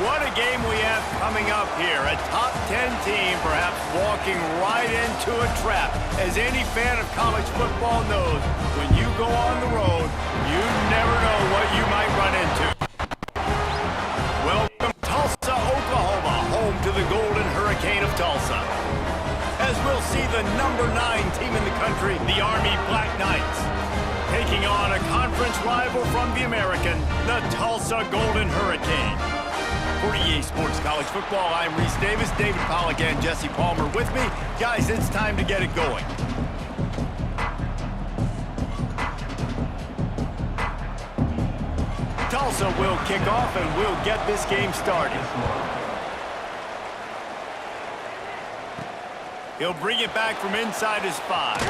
What a game we have coming up here. A top 10 team perhaps walking right into a trap. As any fan of college football knows, when you go on the road, you never know what you might run into. Welcome Tulsa, Oklahoma, home to the Golden Hurricane of Tulsa. As we'll see the number 9 team in the country, the Army Black Knights, taking on a conference rival from the American, the Tulsa Golden Hurricane. For EA Sports College Football, I'm Reese Davis, David Pollack, and Jesse Palmer with me. Guys, it's time to get it going. Tulsa will kick off and we'll get this game started. He'll bring it back from inside his 5.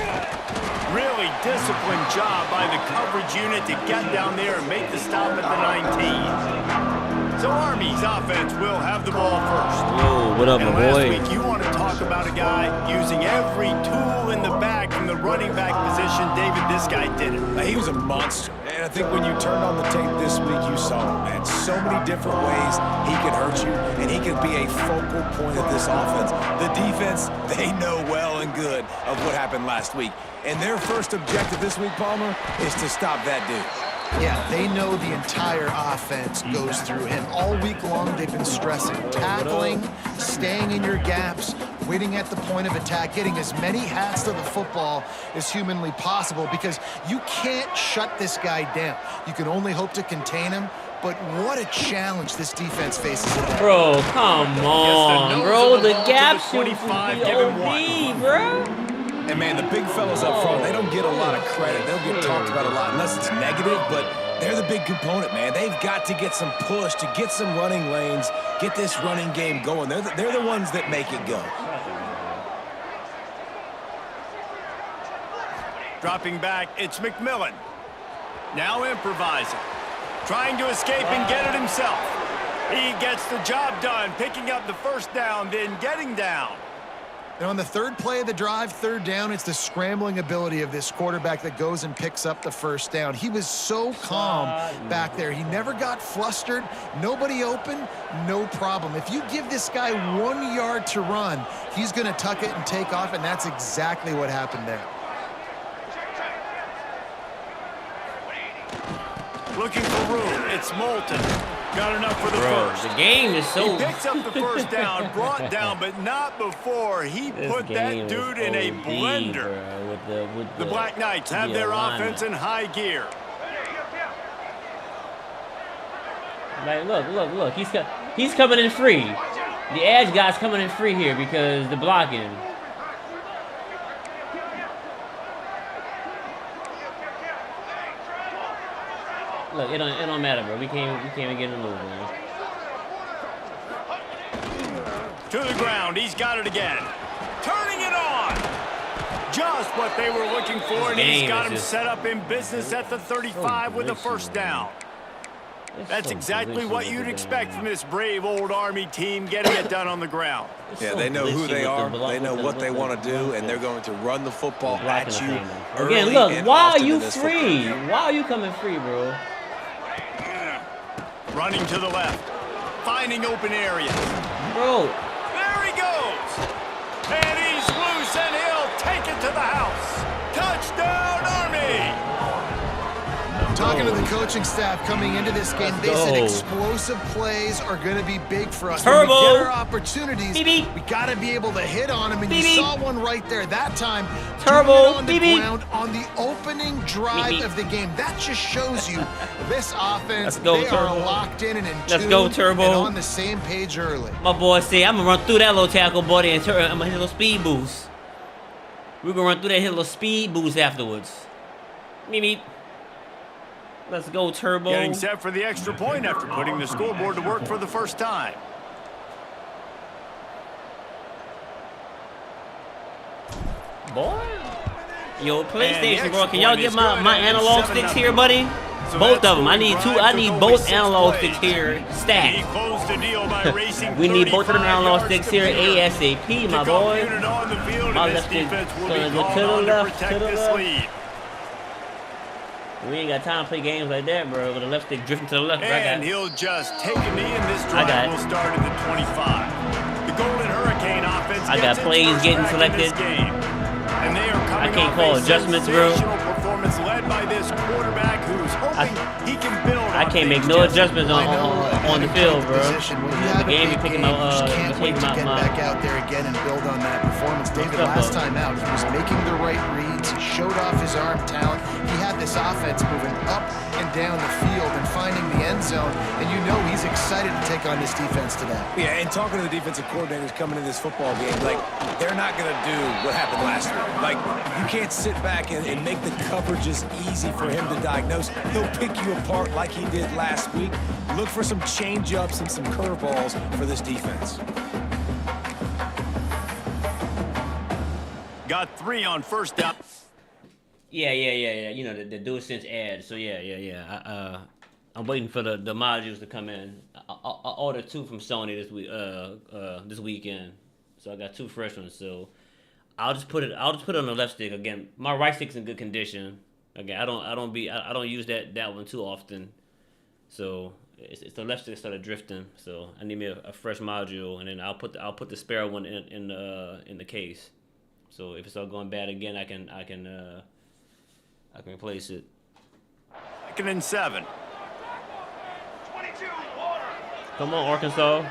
Really disciplined job by the coverage unit to get down there and make the stop at the 19. So Army's offense will have the ball first. Yo, what up, my boy? Last week, you want to talk about a guy using every tool in the bag from the running back position. David, this guy did it. He was a monster. And I think when you turned on the tape this week, you saw him, man. So many different ways he could hurt you, and he could be a focal point of this offense. The defense, they know well and good of what happened last week. And their first objective this week, Palmer, is to stop that dude. Yeah, they know the entire offense goes through him. All week long, they've been stressing tackling, staying in your gaps, waiting at the point of attack, getting as many hats to the football as humanly possible, because you can't shut this guy down. You can only hope to contain him, but what a challenge this defense faces today. Bro, come on, bro. The gap should be OD, bro. And, man, the big fellas up front, they don't get a lot of credit. They'll get talked about a lot unless it's negative, but they're the big component, man. They've got to get some push, to get some running lanes, get this running game going. They're the ones that make it go. Dropping back, it's McMillan. Now improvising. Trying to escape and get it himself. He gets the job done, picking up the first down, then getting down. And on the third play of the drive, third down, it's the scrambling ability of this quarterback that goes and picks up the first down. He was so calm back there. He never got flustered. Nobody open, no problem. If you give this guy 1 yard to run, he's going to tuck it and take off, and that's exactly what happened there. Looking for room. It's Moulton. Got enough for the first. The game is so... He picks up the first down, brought down, but not before he put that dude in a blender. With the Black Knights have their offense in high gear. Like, look. He's coming in free. The edge guy's coming in free here because the blocking. Look, it don't matter, bro. We can't even get him moving, man. To the ground, he's got it again. Turning it on. Just what they were looking for, and he's got him set up in business at the 35 with a first down. That's exactly what you'd expect from this brave old Army team, getting it done on the ground. Yeah, they know who they are, they know what they want to do, and they're going to run the football at you early. Again, look, why are you free? Why are you coming free, bro? Running to the left, finding open areas. Bro. There he goes. And he's loose, and he'll take it to the house. Touchdown, Army. Talking to the coaching staff coming into this game, they said explosive plays are going to be big for us. Turbo. When we get our opportunities, we got to be able to hit on them, and you saw one right there that time. Turbo. On the ground on the opening drive of the game. That just shows you this offense, they are locked in and in tune. Let's go, Turbo. And on the same page early. My boy say, I'm going to run through that little tackle, buddy, and I'm going to hit a little speed boost. We're going to run through that, hit a little speed boost afterwards. Meep. Let's go, Turbo. Getting set for the extra point after putting the scoreboard to work for the first time. Boy. Yo, PlayStation, bro. Can y'all get my analog sticks here, buddy? So both of them. I need both analog sticks here stacked. We need both of them analog sticks here ASAP, my boy. My left stick to the left, to the left. We ain't got time to play games like that, bro. With the left stick drifting to the left. And he'll just take a knee, and this I got drive it. will start at the 25. The Golden Hurricane offense I got gets its plays first getting crack in this selected. game. And they are coming I can't off call a adjustments, bro. sensational performance led by this quarterback who's hoping he can build I on can't make things no just- adjustments on the field, bro. Position. When you have The game a be big picking game, my you just can't wait to get my back out there again and build on that performance. David, stuff last up. time out, he was making the right reads. He showed off his arm talent. He had this offense moving up and down the field and finding the end zone. And you know he's excited to take on this defense today. Yeah, and talking to the defensive coordinators coming into this football game, like, they're not going to do what happened last week. Like, you can't sit back and make the coverages easy for him to diagnose. He'll pick you apart like he did last week. Look for some change-ups and some curveballs for this defense. Got 3 on first down. Yeah. You know, the DualSense ad. So yeah. I'm waiting for the modules to come in. I ordered 2 from Sony this weekend. So I got 2 fresh ones. So I'll just put it on the left stick again. My right stick's in good condition. Again, I don't use that one too often. So it's the left stick started drifting. So I need me a fresh module, and then I'll put the spare one in the case. So if it starts going bad again, I can replace it. 2nd and 7. Come on, Arkansas.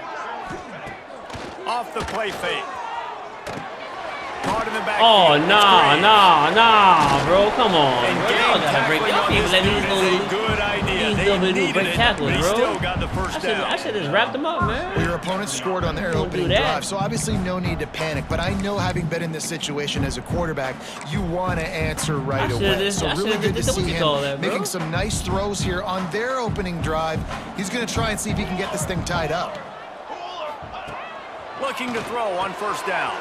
Off the play fake. Caught in the back. Oh, nah, bro. Come on. And Bro. game Y'all gotta break. tackling Y'all on can't this let dude these is a little. good idea. These They double needed break it, tackles, but he bro. still got the first down. I should just wrap them up, man. Well, your opponent scored on their Don't opening do that. drive, so obviously no need to panic. But I know, having been in this situation as a quarterback, you want to answer right away. So really good to see him making some nice throws here on their opening drive. He's going to try and see if he can get this thing tied up. Looking to throw on first down.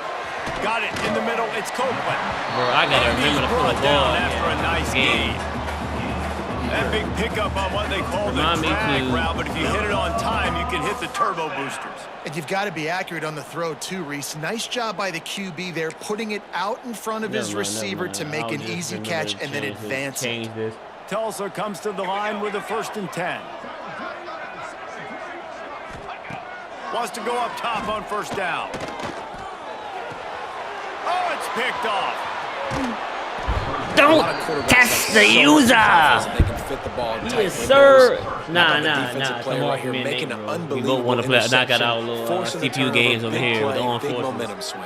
Got it in the middle. It's Copeland. Bro, I gotta remember to pull Brought the down ball after a nice game. That big pickup on what they call the Remind me drag to- route, but if you hit it on time, you can hit the turbo boosters. And you've got to be accurate on the throw, too, Reese. Nice job by the QB there, putting it out in front of his receiver to make an easy catch and then advance it. Tulsa comes to the line with a 1st and 10. Wants to go up top on first down. Oh, it's picked off. Don't test the user. They can fit the ball in tight Yes, windows. sir. How Nah. about the defensive player Come on, right here man, making Nate, an bro. We unbelievable both want to knock out our little interception, forcing the CPU turnover, games over big here with the play, armed big forces. momentum swing.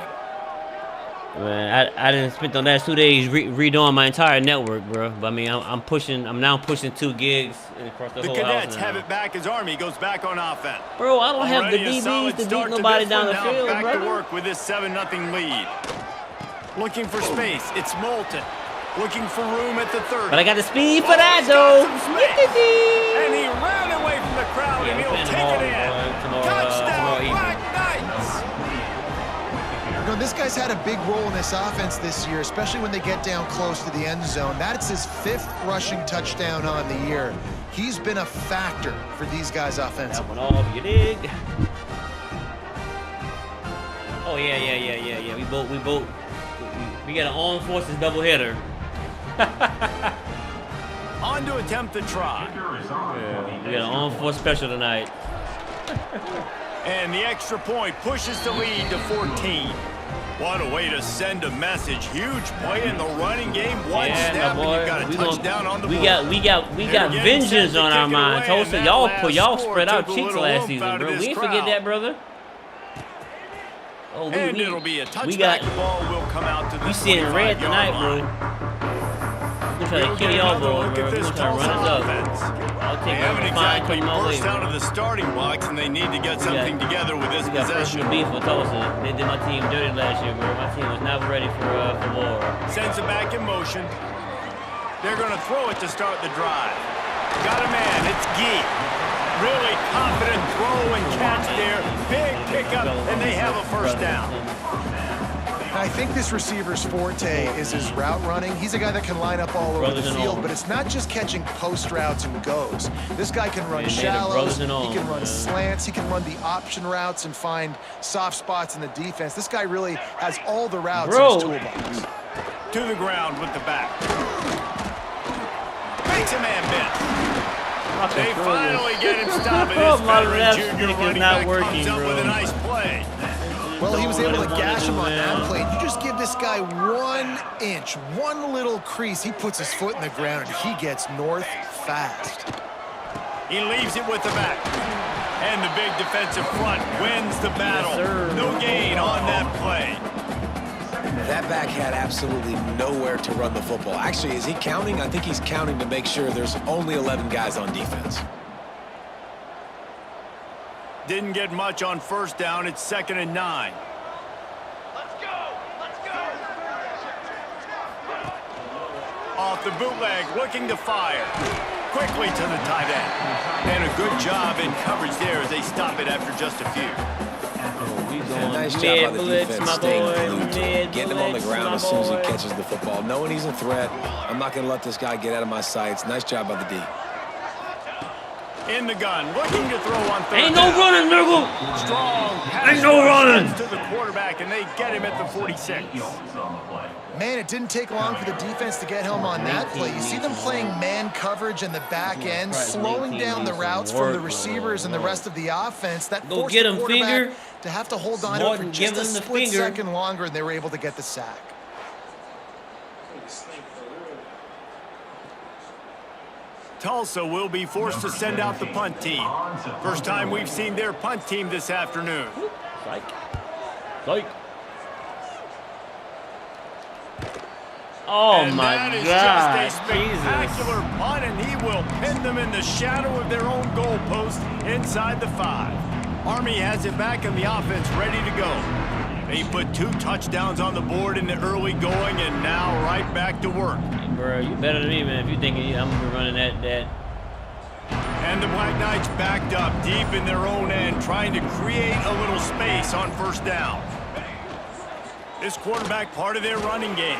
Man, I didn't spend the last 2 days redoing my entire network, bro. But I mean, I'm now pushing 2 gigs across the The whole house Cadets now. have it back as Army goes back on offense. Bro, I don't have the Already a DBs solid to start beat to nobody this down one. the Now field, back bro. to work with this 7-0 lead. Looking for space. It's Moulton. Looking for room at the 30. But I got the speed for Oh, that, he's got though. some space. And he ran away from the crowd, and he'll take it in. Touchdown, Black Knights. You know, this guy's had a big role in this offense this year, especially when they get down close to the end zone. That's his 5th rushing touchdown on the year. He's been a factor for these guys offensively. That one off, you dig? Oh yeah. We got an armed forces doubleheader. On to attempt the try. We got an armed force special tonight. And the extra point pushes the lead to 14. What a way to send a message. Huge play in the running game. One Yeah, snap, my and boy. you got a touchdown on the board. We got They're getting vengeance set to on our kick it minds. away, Tulsa, and that y'all last spread score out took a cheeks little last oomph season, out of bro. this We ain't forget crowd. that, brother. Oh, And it'll be a touchback. we got The ball will come out to the we seeing red 25-yard tonight, line. bro. We're trying to We'll kill get y'all, another bro. look at We're this trying to run Tulsa us up. offense. I'll They take haven't my fine exactly coming my way. burst out of the starting blocks, and they need to get something together with this We got possession. personal beef with Tulsa. They did my team dirty last year, bro. My team was not ready for war. Sends it back in motion. They're going to throw it to start the drive. Got a man. It's Gee. Really confident throw and catch there. Big pickup, and they have a first down. I think this receiver's forte is his route running. He's a guy that can line up all over the field, but it's not just catching post routes and goes. This guy can run shallows, he can run slants, he can run the option routes and find soft spots in the defense. This guy really has all the routes in his toolbox. To the ground with the back. Big Makes a man miss. They finally get him stopped. This My veteran left junior stick is running not back working, comes up bro. with a nice play. Well, he was able to gash him on that play. You just give this guy 1 inch, one little crease. He puts his foot in the ground, and he gets north fast. He leaves it with the back. And the big defensive front wins the battle. Yes, no gain on that play. That back had absolutely nowhere to run the football. Actually, is he counting? I think he's counting to make sure there's only 11 guys on defense. Didn't get much on first down. It's 2nd and 9. Let's go! Let's go! Off the bootleg, looking to fire. Quickly to the tight end. And a good job in coverage there as they stop it after just a few. And nice job by the defense staying glued to him, getting him on the ground as soon as he catches the football. Knowing he's a threat, I'm not going to let this guy get out of my sights. Nice job by the D. In the gun, looking to throw on third Ain't no down. running, nigga. Strong pass Ain't no rush running. gets to the quarterback, and they get him at the 46. Man, it didn't take long for the defense to get him on that play. You see them playing man coverage in the back end, slowing down the routes from the receivers and the rest of the offense. That Go forced get the him, quarterback finger. to have to hold on to it for Morton, just give a him the split finger. second longer, and they were able to get the sack. Tulsa will be forced to send out the punt team. First time we've seen their punt team this afternoon. Psych. Psych. Oh And my that is God. just a spectacular punt, and he will pin them in the shadow of their own goalpost inside the 5. Army has it back and the offense ready to go. They put 2 touchdowns on the board in the early going, and now right back to work. Hey, bro, you better than me, man. If you think I'm gonna be running that. And the Black Knights backed up deep in their own end, trying to create a little space on first down. This quarterback part of their running game.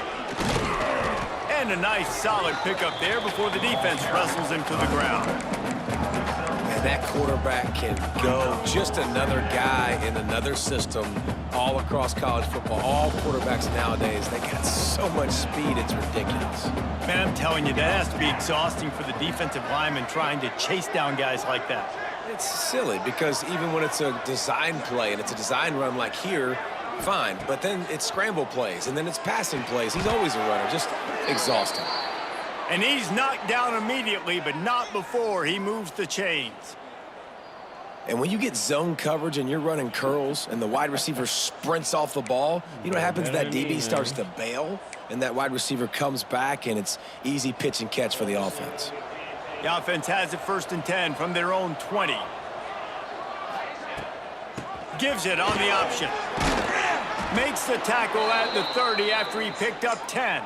And a nice solid pickup there before the defense wrestles him to the ground. And that quarterback can go. Just another guy in another system all across college football. All quarterbacks nowadays, they got so much speed, it's ridiculous. Man, I'm telling you, that has to be exhausting for the defensive lineman trying to chase down guys like that. It's silly because even when it's a design play and it's a design run like here, fine. But then it's scramble plays and then it's passing plays. He's always a runner, just exhausting. And he's knocked down immediately, but not before he moves the chains. And when you get zone coverage and you're running curls and the wide receiver sprints off the ball, you know what happens? That DB starts to bail and that wide receiver comes back and it's easy pitch and catch for the offense. The offense has it 1st and 10 from their own 20. Gives it on the option. Makes the tackle at the 30 after he picked up 10.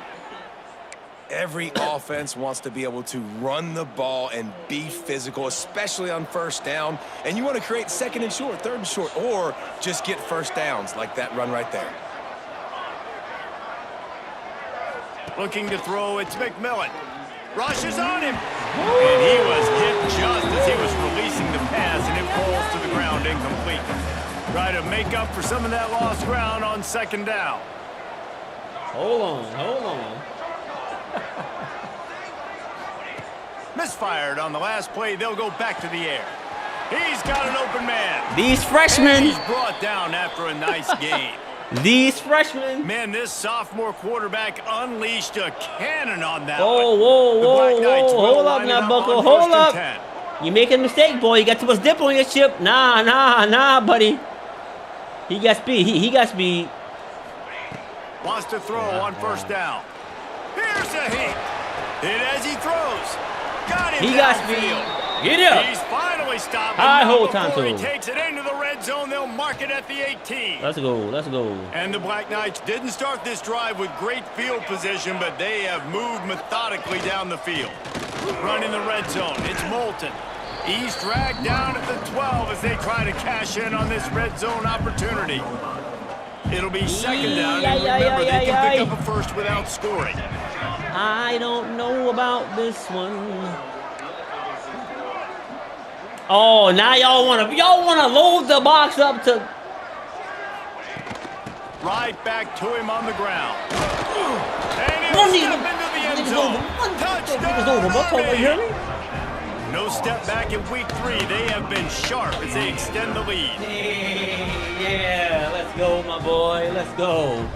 Every offense wants to be able to run the ball and be physical, especially on first down. And you want to create 2nd and short, 3rd and short, or just get first downs like that run right there. Looking to throw, it's McMillan. Rushes on him. And he was hit just as he was releasing the pass, and it falls to the ground incomplete. Try to make up for some of that lost ground on 2nd down. Hold on. Misfired on the last play. They'll go back to the air. He's got an open man. These And freshmen. he's brought down after a nice gain. These freshmen. Man, this sophomore quarterback unleashed a cannon on that Whoa, one. whoa, The Black whoa, Knights whoa. will Hold up line it now, Buckle. on Hold 1st and up. 10. You make a mistake, boy. You got too much dip on your chip. Nah, buddy. He got speed. He got speed. Wants to throw on 1st down. Here's a hit. Hit as he throws. Got him He got downfield. speed. Get up. He's finally stopped. High and now hold, before he Tonto. takes it into the red zone, they'll mark it at the 18. Let's go. And the Black Knights didn't start this drive with great field position, but they have moved methodically down the field. Running the red zone, it's Moulton. He's dragged down at the 12 as they try to cash in on this red zone opportunity. It'll be 2nd down, and remember, they can pick up a first without scoring. I don't know about this one. Oh, now y'all wanna load the box up to. Right back to him on the ground. And Run he'll these- step into the end think it's zone. over. I think Touchdown, it's over. Bro, Army. you hear me? No step back in week 3. They have been sharp as they extend the lead. Yeah, let's go, my boy. Let's go.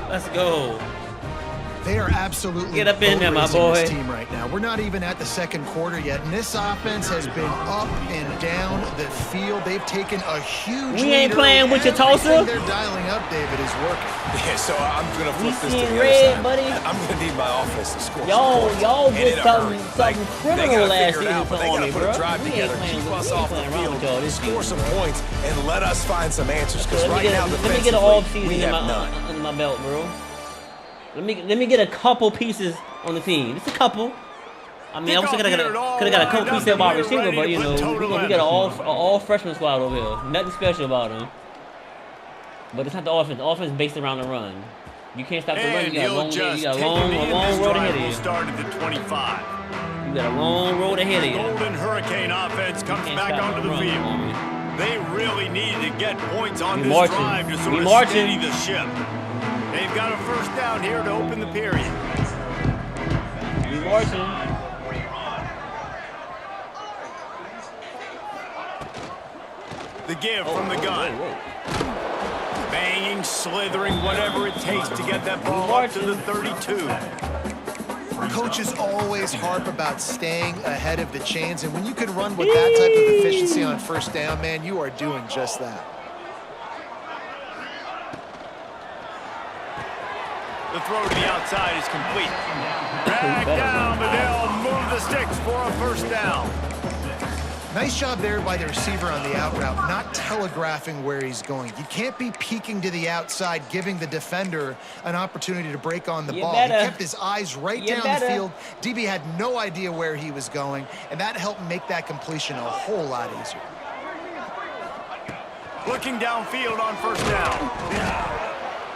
Let's go. They are absolutely Get up in there, my boat racing this boy. team right now. We're not even at the second quarter yet, and this offense has been up and down the field. They've taken a huge We ain't lead playing early. with you, Tulsa. Everything they're dialing up, David, is working. Yeah, so I'm going to We flip this to seeing the red, other side. buddy. I'm going to need my offense to score some Y'all points. And did in a something, hurry. something They criminal gotta last figure it season out, but to they got me, to put bro. a drive We together, ain't playing keep with- us we ain't off the playing around field, with y'all this score season. some points, and let us find some answers. Because Let me right get, now, let me get an defensively, off season we in have none. under my belt, bro. Let me get a couple pieces on the team. Just a couple. I mean, I wish I could have got a couple pieces of wide receiver, but you know, we got an all freshman squad over here. Nothing special about them. But it's not the offense. The offense is based around the run. You can't stop the run. And You got a he'll long, just you got a take a long knee, and road this ahead drive of will you. start at the 25. You got a long road ahead of you. Golden Hurricane offense comes Can't back stop onto the the run, field. homie. They really needed to get points on We this marching. drive to sort We of marching. steady the ship. They've got a first down here to open the period. We marching. The give from the gun. Banging, slithering, whatever it takes to get that ball up to the 32. Coaches always harp about staying ahead of the chains, and when you can run with that type of efficiency on first down, man, you are doing just that. The throw to the outside is complete. Back down, but they'll move the sticks for a first down. Nice job there by the receiver on the out route, not telegraphing where he's going. You can't be peeking to the outside, giving the defender an opportunity to break on the ball. He kept his eyes right down the field. DB had no idea where he was going, and that helped make that completion a whole lot easier. Looking downfield on first down.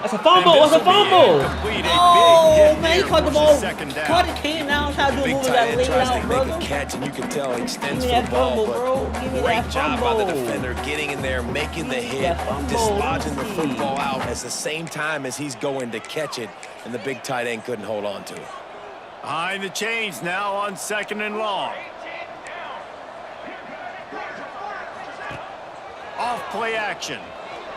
That's a fumble. And What's a this'll be fumble? incomplete. A Oh, big hit man, he here caught the forces ball. second down. Caught it, came down, tried to do a Big move tight that end laid tries out, to brother. make a catch, and you can tell he extends Give for me the that ball, fumble, bro. Give me great that job by the fumble. defender getting in there, making the hit, that fumble. dislodging the Let's see. football out at the same time as he's going to catch it, and the big tight end couldn't hold on to it. Behind the chains now on second and long. Off play action.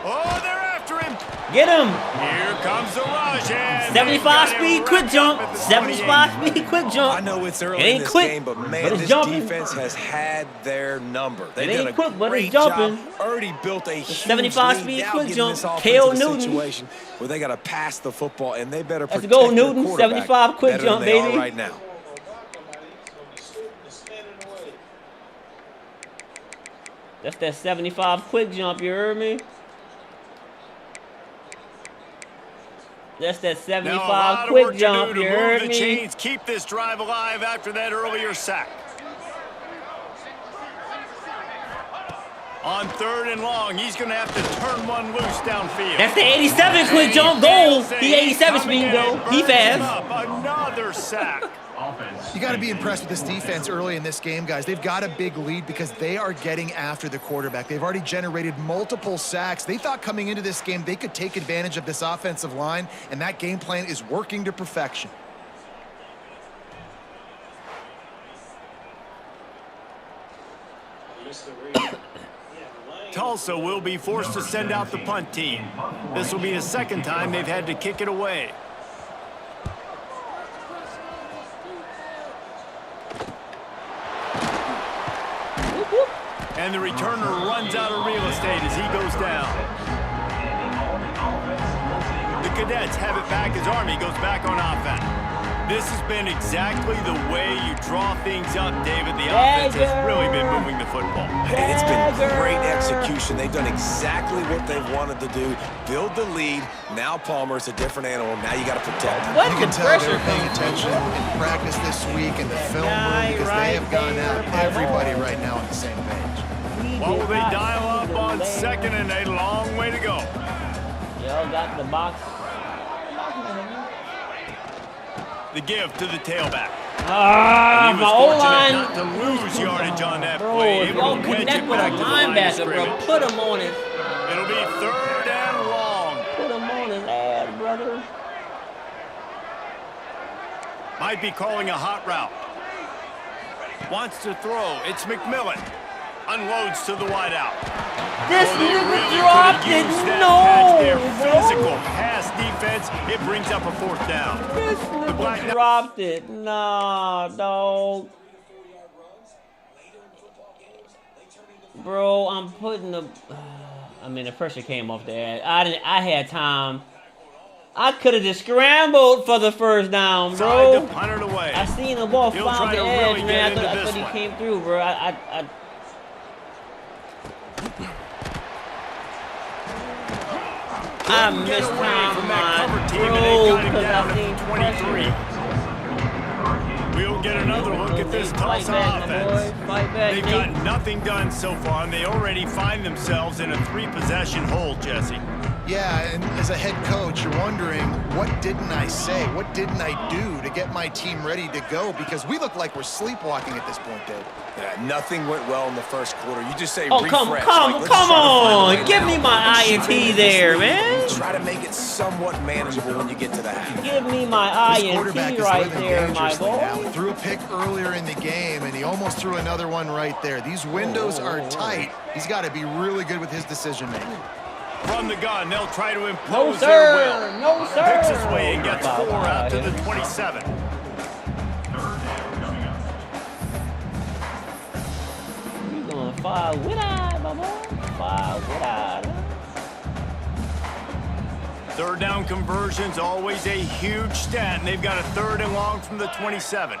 Oh, they're after him. Get him. Here comes the rush. And 75 they've got speed, it quick wrapped jump. up at the 75 28. speed, quick jump. I know it's It early ain't in this quick, game, but man, but it's this jumping. defense has had their number. They've It ain't done a quick, but it's great job. jumping. Already built a huge 75 lead. speed Now quick getting jump. this offense K.O. in a Newton. situation where they got to pass the football, and they better Let's protect go, their Newton. quarterback 75 quick better jump, than they are baby. right now. That's that 75 quick jump, you heard me? That's that Now, a 75 lot of work quick to jump, do you to move heard the me? chains, keep this drive alive after that earlier sack. On third and long, he's going to have to turn one loose downfield. That's the 87 quick jump goal. He 87 speed though. He fast. Another sack. You got to be impressed with this defense early in this game, guys. They've got a big lead because they are getting after the quarterback. They've already generated multiple sacks. They thought coming into this game they could take advantage of this offensive line, and that game plan is working to perfection. Tulsa will be forced to send out the punt team. This will be the second time they've had to kick it away. And the returner runs out of real estate as he goes down. The Cadets have it back as Army goes back on offense. This has been exactly the way you draw things up, David. The offense has really been moving the football. And it's been great execution. They've done exactly what they've wanted to do. Build the lead. Now Palmer's a different animal. Now you got to protect him. What You the can tell pressure they're paying attention in practice this week in the film room because they have gone out everybody right now on the same page. What will they dial up on second and a long way to go? Y'all got the box. The give to the tailback. Ah, He was my fortunate O-line. not to lose yardage on that Bro, play. if Able y'all to wedge connect it with a back to the line of linebacker, bro, scrimmage. put him on it. It'll be third and long. Put him on his ass, brother. Might be calling a hot route. Wants to throw. It's McMillan. Unloads to the wideout. This They nigga really dropped could've it. used that No, catch there. bro. Physical pass defense. It brings up a 4th down. This nigga dropped it. Nah, dog. Bro, I'm putting the. I mean, the pressure came off the ad. I had time. I could have just scrambled for the first down, Tried to bro. punt it away. I seen the ball He'll found try the to edge, really man. get I into thought this he one. came through, bro. I Get missed away time, from that cover my team, and bro, they got him because down I seen to 23. We'll get another look at this Fight Tulsa back, my offense. boy. Fight back, They've Nate. got nothing done so far, and they already find themselves in a 3-possession hole, Jesse. Yeah, and as a head coach, you're wondering, what didn't I say? What didn't I do to get my team ready to go? Because we look like we're sleepwalking at this point, Dave. Yeah, nothing went well in the first quarter. You just say Oh, refresh. come Like, let's try to find a on. way Give now. me my Keep INT it in there, this lead. man. Try to make it somewhat manageable when you get to the half. Give me my This quarterback INT is right living there, my dangerously now. He boy. threw a pick earlier in the game, and he almost threw another one right there. These windows are tight. He's got to be really good with his decision-making. From the gun, they'll try to No, impose their sir. will. No, sir. Picks his way and gets 4 out to the 27. You going 5 wide, my boy. 5 wide. 3rd down conversion's always a huge stat, and they've got a 3rd and long from the 27.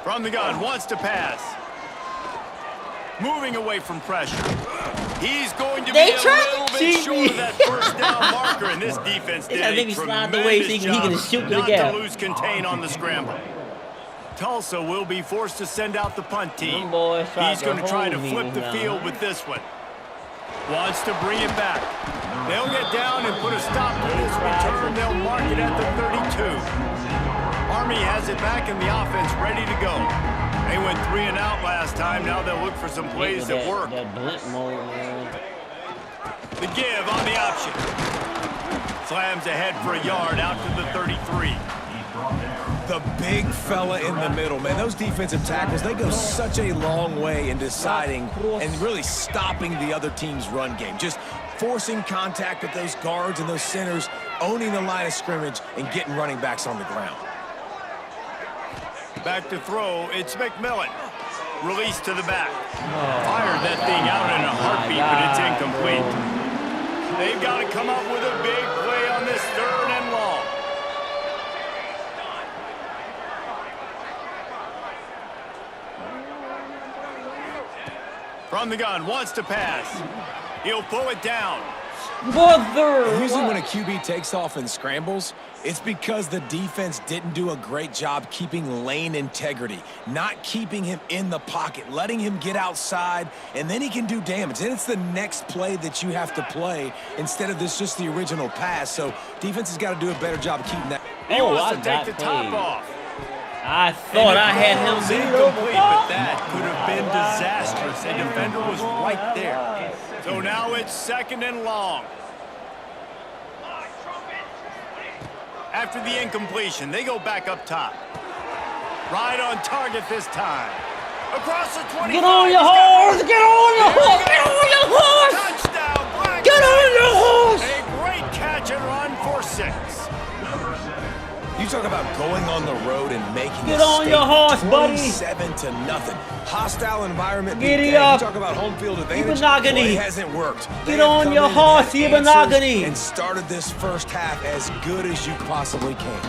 From the gun, wants to pass. Moving away from pressure. He's going to be They a tried little to bit cheat short me. of that 1st down marker, and this defense They did tried to a make me slide the way so he tremendous can job shoot to the not gap. to lose contain on the scramble. Tulsa will be forced to send out the punt team. Them boys tried He's to going to try to hold me flip the now. field with this one. Wants to bring it back. They'll get down and put a stop to this return. They'll mark it at the 32. Army has it back in the offense, ready to go. They went 3 and out last time. Now they'll look for some plays that work. That blunt mode, man. The give on the option. Slams ahead for a yard out to the 33. The big fella in the middle, man. Those defensive tackles, they go such a long way in deciding and really stopping the other team's run game. Just forcing contact with those guards and those centers, owning the line of scrimmage, and getting running backs on the ground. Back to throw, it's McMillan. Release to the back. Fired that thing out in a heartbeat, but it's incomplete. They've got to come up with a big play on this 3rd and long. From the gun, wants to pass. He'll pull it down. Mother! Usually when a QB takes off and scrambles, it's because the defense didn't do a great job keeping lane integrity, not keeping him in the pocket, letting him get outside, and then he can do damage. And it's the next play that you have to play instead of this just the original pass. So defense has got to do a better job of keeping that. He Oh, wants I to take got the top paid. off. I thought I had him It's beat incomplete, over. but that could have been disastrous. The defender was right there. So now it's 2nd and long. After the incompletion, they go back up top. Right on target this time. Across the 25. Get on your horse! Get on your horse! Get on your horse! Touchdown, Black Get on your horse! A great catch and run for 6. You talk about going on the road and making Get a on your statement. horse, buddy. 27-0. Hostile environment. Giddy big game. up. You talk about home field advantage. Ibanagani. Well, it hasn't worked. They Get have on come your in, horse, had Ibanagani. answers, and started this first half as good as you possibly can.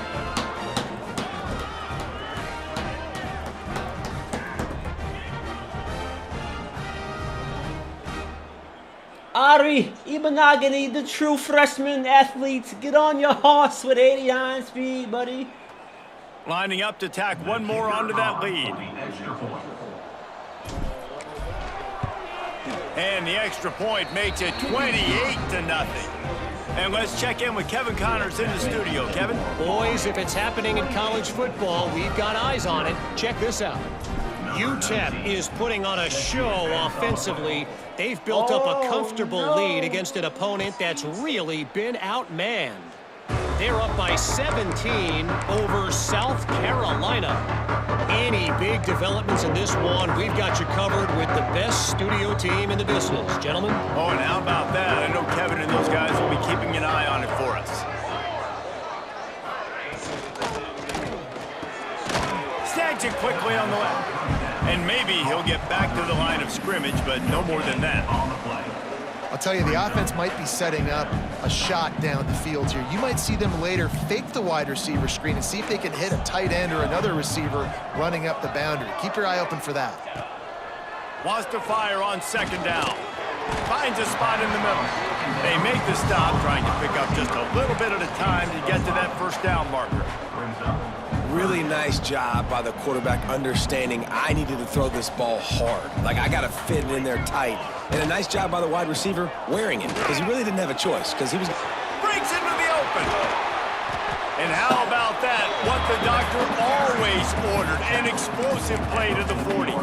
Ari Ibanagani, the true freshman athlete. Get on your horse with 89 speed, buddy. Lining up to tack one more onto that lead. And the extra point makes it 28-0. And let's check in with Kevin Connors in the studio. Kevin? Boys, if it's happening in college football, we've got eyes on it. Check this out. UTEP is putting on a show offensively. They've built up a comfortable lead against an opponent that's really been outmanned. They're up by 17 over South Carolina. Any big developments in this one, we've got you covered with the best studio team in the business. Gentlemen? Oh, and how about that? I know Kevin and those guys will be keeping an eye on it for us. Snags it quickly on the left. And maybe he'll get back to the line of scrimmage, but no more than that. I'll tell you, the offense might be setting up a shot down the field here. You might see them later fake the wide receiver screen and see if they can hit a tight end or another receiver running up the boundary. Keep your eye open for that. Wants to fire on second down. Finds a spot in the middle. They make the stop, trying to pick up just a little bit at a time to get to that first down marker. Really nice job by the quarterback understanding I needed to throw this ball hard. Like, I got to fit it in there tight. And a nice job by the wide receiver wearing it, because he really didn't have a choice, because he was... Breaks into the open. And how about that? What the doctor always ordered, an explosive play to the 40.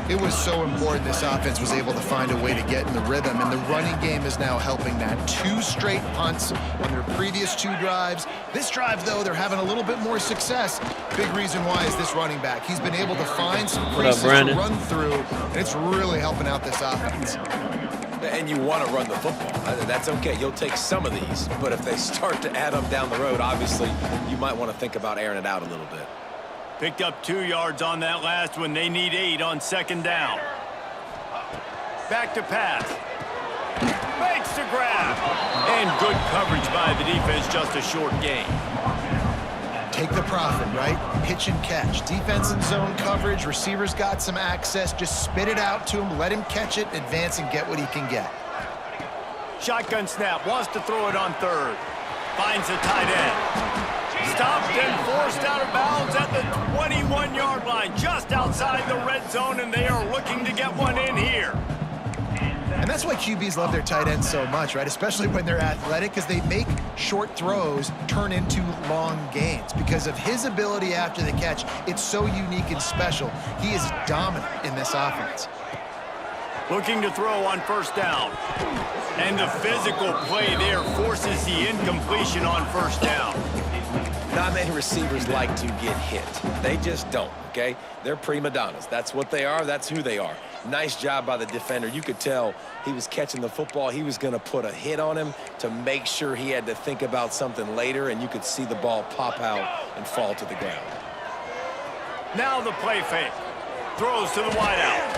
It was so important this offense was able to find a way to get in the rhythm, and the running game is now helping that. 2 straight punts on their previous 2 drives. This drive, though, they're having a little bit more success. Big reason why is this running back. He's been able to find some creases to run through, and it's really helping out this offense. And you want to run the football. That's okay. You'll take some of these, but if they start to add up down the road, obviously, you might want to think about airing it out a little bit. Picked up 2 yards on that last one. They need 8 on second down. Back to pass. Makes the grab. And good coverage by the defense, just a short gain. Take the profit, right? Pitch and catch. Defense and zone coverage. Receivers got some access. Just spit it out to him. Let him catch it, advance, and get what he can get. Shotgun snap. Wants to throw it on third. Finds a tight end. Stopped and forced out of bounds at the 21-yard line, just outside the red zone, and they are looking to get one in here. And that's why QBs love their tight ends so much, right? Especially when they're athletic, because they make short throws turn into long gains. Because of his ability after the catch, it's so unique and special. He is dominant in this offense. Looking to throw on first down. And the physical play there forces the incompletion on first down. Not many receivers like to get hit. They just don't, okay? They're prima donnas. That's what they are. That's who they are. Nice job by the defender. You could tell he was catching the football. He was going to put a hit on him to make sure he had to think about something later, and you could see the ball pop out and fall to the ground. Now the play fake. Throws to the wideout.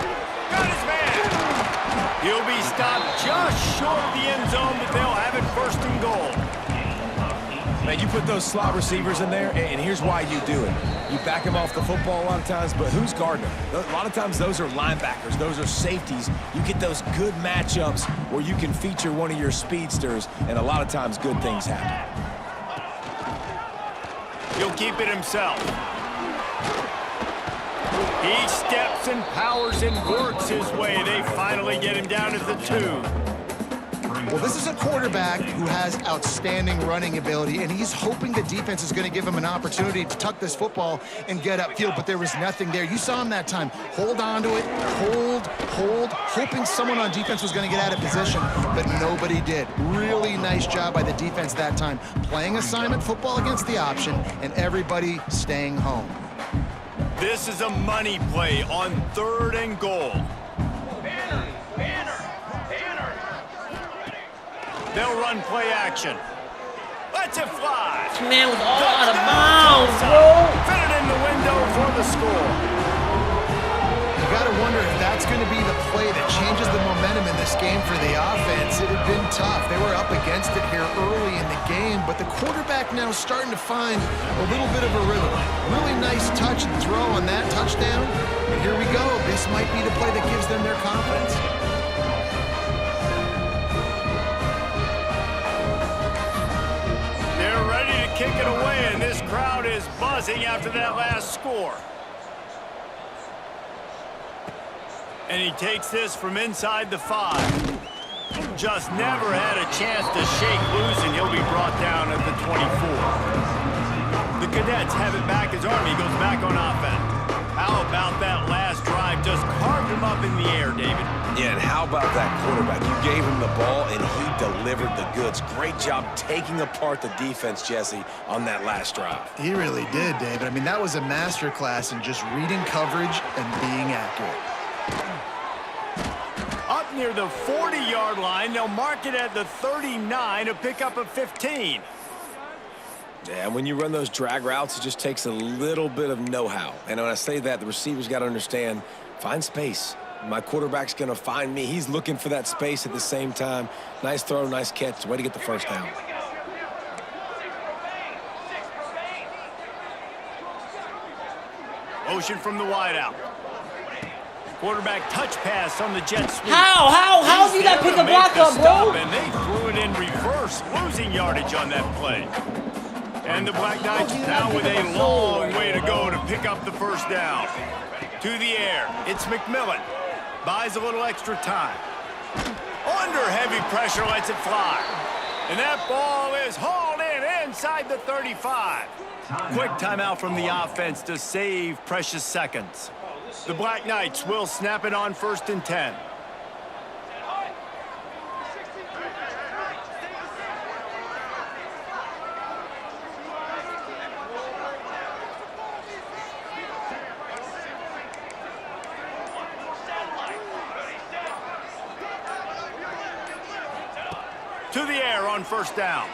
Got his man. He'll be stopped just short of the end zone, but they'll have it first and goal. Man, you put those slot receivers in there, and here's why you do it. You back them off the football a lot of times, but who's guarding them? A lot of times those are linebackers. Those are safeties. You get those good matchups where you can feature one of your speedsters, and a lot of times good things happen. He'll keep it himself. He steps and powers and works his way. They finally get him down at the 2. Well, this is a quarterback who has outstanding running ability, and he's hoping the defense is going to give him an opportunity to tuck this football and get upfield, but there was nothing there. You saw him that time. Hold on to it, hold, hoping someone on defense was going to get out of position, but nobody did. Really nice job by the defense that time, playing assignment football against the option, and everybody staying home. This is a money play on 3rd and goal. They'll run play action. Lets it fly. This man was all out of bounds, bro. Fit it in the window for the score. You got to wonder if that's going to be the play that changes the momentum in this game for the offense. It had been tough. They were up against it here early in the game, but the quarterback now is starting to find a little bit of a rhythm. Really nice touch and throw on that touchdown. And here we go. This might be the play that gives them their confidence. Kick it away, and this crowd is buzzing after that last score. And he takes this from inside the 5. Just never had a chance to shake loose, and he'll be brought down at the 24. The Cadets have it back as Army goes back on offense. How about that last drive? Just carved him up in the air, David. Yeah, and how about that quarterback? You gave him the ball, and he delivered the goods. Great job taking apart the defense, Jesse, on that last drive. He really did, David. I mean, that was a masterclass in just reading coverage and being accurate. Up near the 40-yard line, they'll mark it at the 39, a pickup of 15. Yeah, and when you run those drag routes, it just takes a little bit of know-how. And when I say that, the receivers got to understand, find space. My quarterback's going to find me. He's looking for that space at the same time. Nice throw, nice catch. Way to get the first down. Motion from the wideout. Quarterback touch pass on the jet sweep. How did that pick a block up, bro? And they threw it in reverse, losing yardage on that play. And the Black Knights now with a long way to go to pick up the first down. To the air, it's McMillan. Buys a little extra time. Under heavy pressure, lets it fly. And that ball is hauled in inside the 35. Quick timeout from the offense to save precious seconds. The Black Knights will snap it on 1st and 10. To the air on 1st down.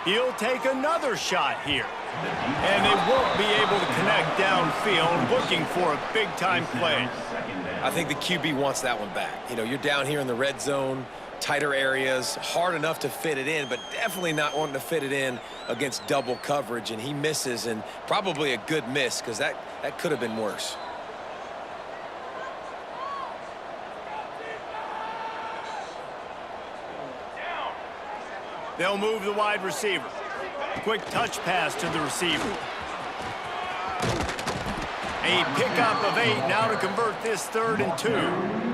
He'll take another shot here. And they won't be able to connect downfield, looking for a big-time play. I think the QB wants that one back. You know, you're down here in the red zone, tighter areas, hard enough to fit it in, but definitely not wanting to fit it in against double coverage. And he misses, and probably a good miss, because that could have been worse. They'll move the wide receiver. Quick touch pass to the receiver. A pickup of 8 now to convert this 3rd and 2.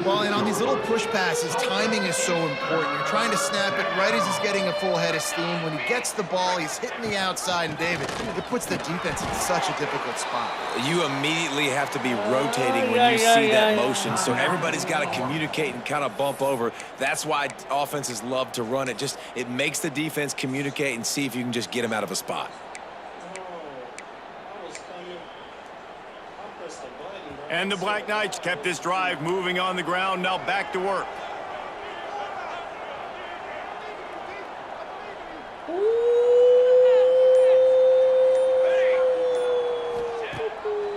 Well, and on these little push passes, timing is so important. You're trying to snap it right as he's getting a full head of steam. When he gets the ball, he's hitting the outside, and David, it puts the defense in such a difficult spot. You immediately have to be rotating when you see that motion, so everybody's got to communicate and kind of bump over. That's why offenses love to run it. It makes the defense communicate and see if you can just get him out of a spot. And the Black Knights kept this drive moving on the ground, now back to work.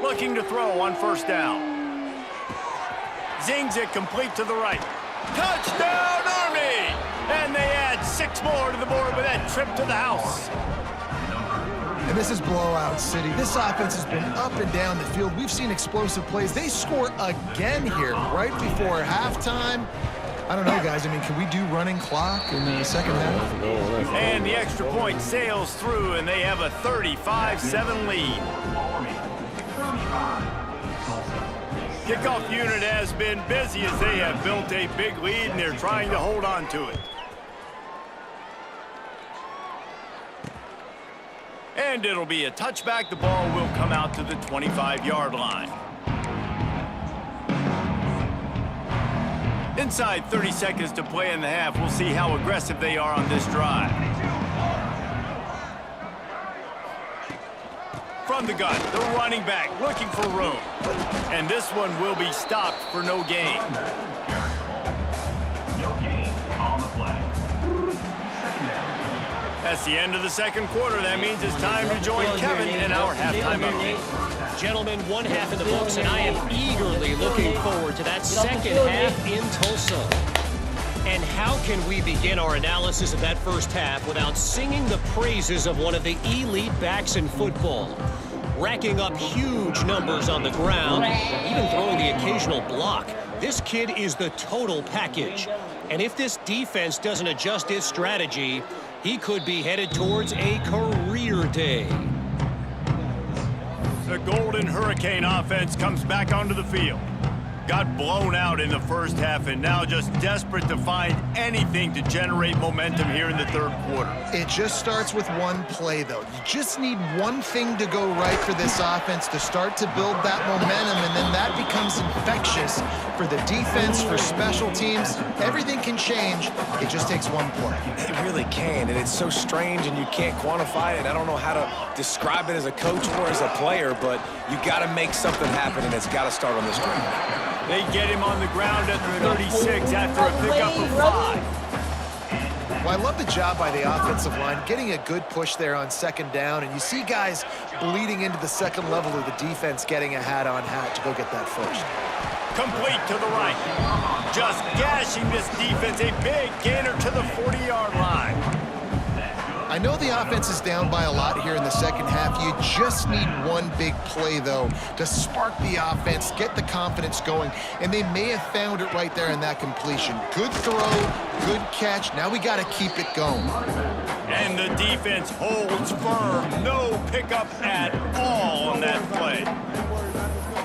Looking to throw on 1st down. Zings it complete to the right. Touchdown, Army! And they add 6 more to the board with that trip to the house. And this is blowout city. This offense has been up and down the field. We've seen explosive plays. They score again here right before halftime. I don't know, guys. I mean, can we do running clock in the second half? And the extra point sails through, and they have a 35-7 lead. Kickoff unit has been busy as they have built a big lead, and they're trying to hold on to it. And it'll be a touchback. The ball will come out to the 25-yard line. Inside 30 seconds to play in the half. We'll see how aggressive they are on this drive. From the gun, the running back looking for room. And this one will be stopped for no gain. No gain on the play. That's the end of the second quarter. That means it's time to join Kevin in our halftime update. Gentlemen, 1 half in the books, and I am eagerly looking forward to that second half in Tulsa. And how can we begin our analysis of that first half without singing the praises of one of the elite backs in football? Racking up huge numbers on the ground, even throwing the occasional block. This kid is the total package. And if this defense doesn't adjust its strategy, he could be headed towards a career day. The Golden Hurricane offense comes back onto the field. got blown out in the first half and now just desperate to find anything to generate momentum here in the third quarter. It just starts with one play, though. You just need one thing to go right for this offense to start to build that momentum, and then that becomes infectious for the defense, for special teams. Everything can change. It just takes one play. It really can, and it's so strange, and you can't quantify it. I don't know how to describe it as a coach or as a player, but you got to make something happen, and it's got to start on this drive. They get him on the ground at the 36 after a pickup of 5. Well, I love the job by the offensive line, getting a good push there on second down, and you see guys bleeding into the second level of the defense, getting a hat-on-hat to go get that first. Complete to the right. Just gashing this defense, a big gainer to the 40-yard line. I know the offense is down by a lot here in the second half. You just need one big play, though, to spark the offense, get the confidence going, and they may have found it right there in that completion. Good throw, good catch. Now we got to keep it going. And the defense holds firm. No pickup at all on that play.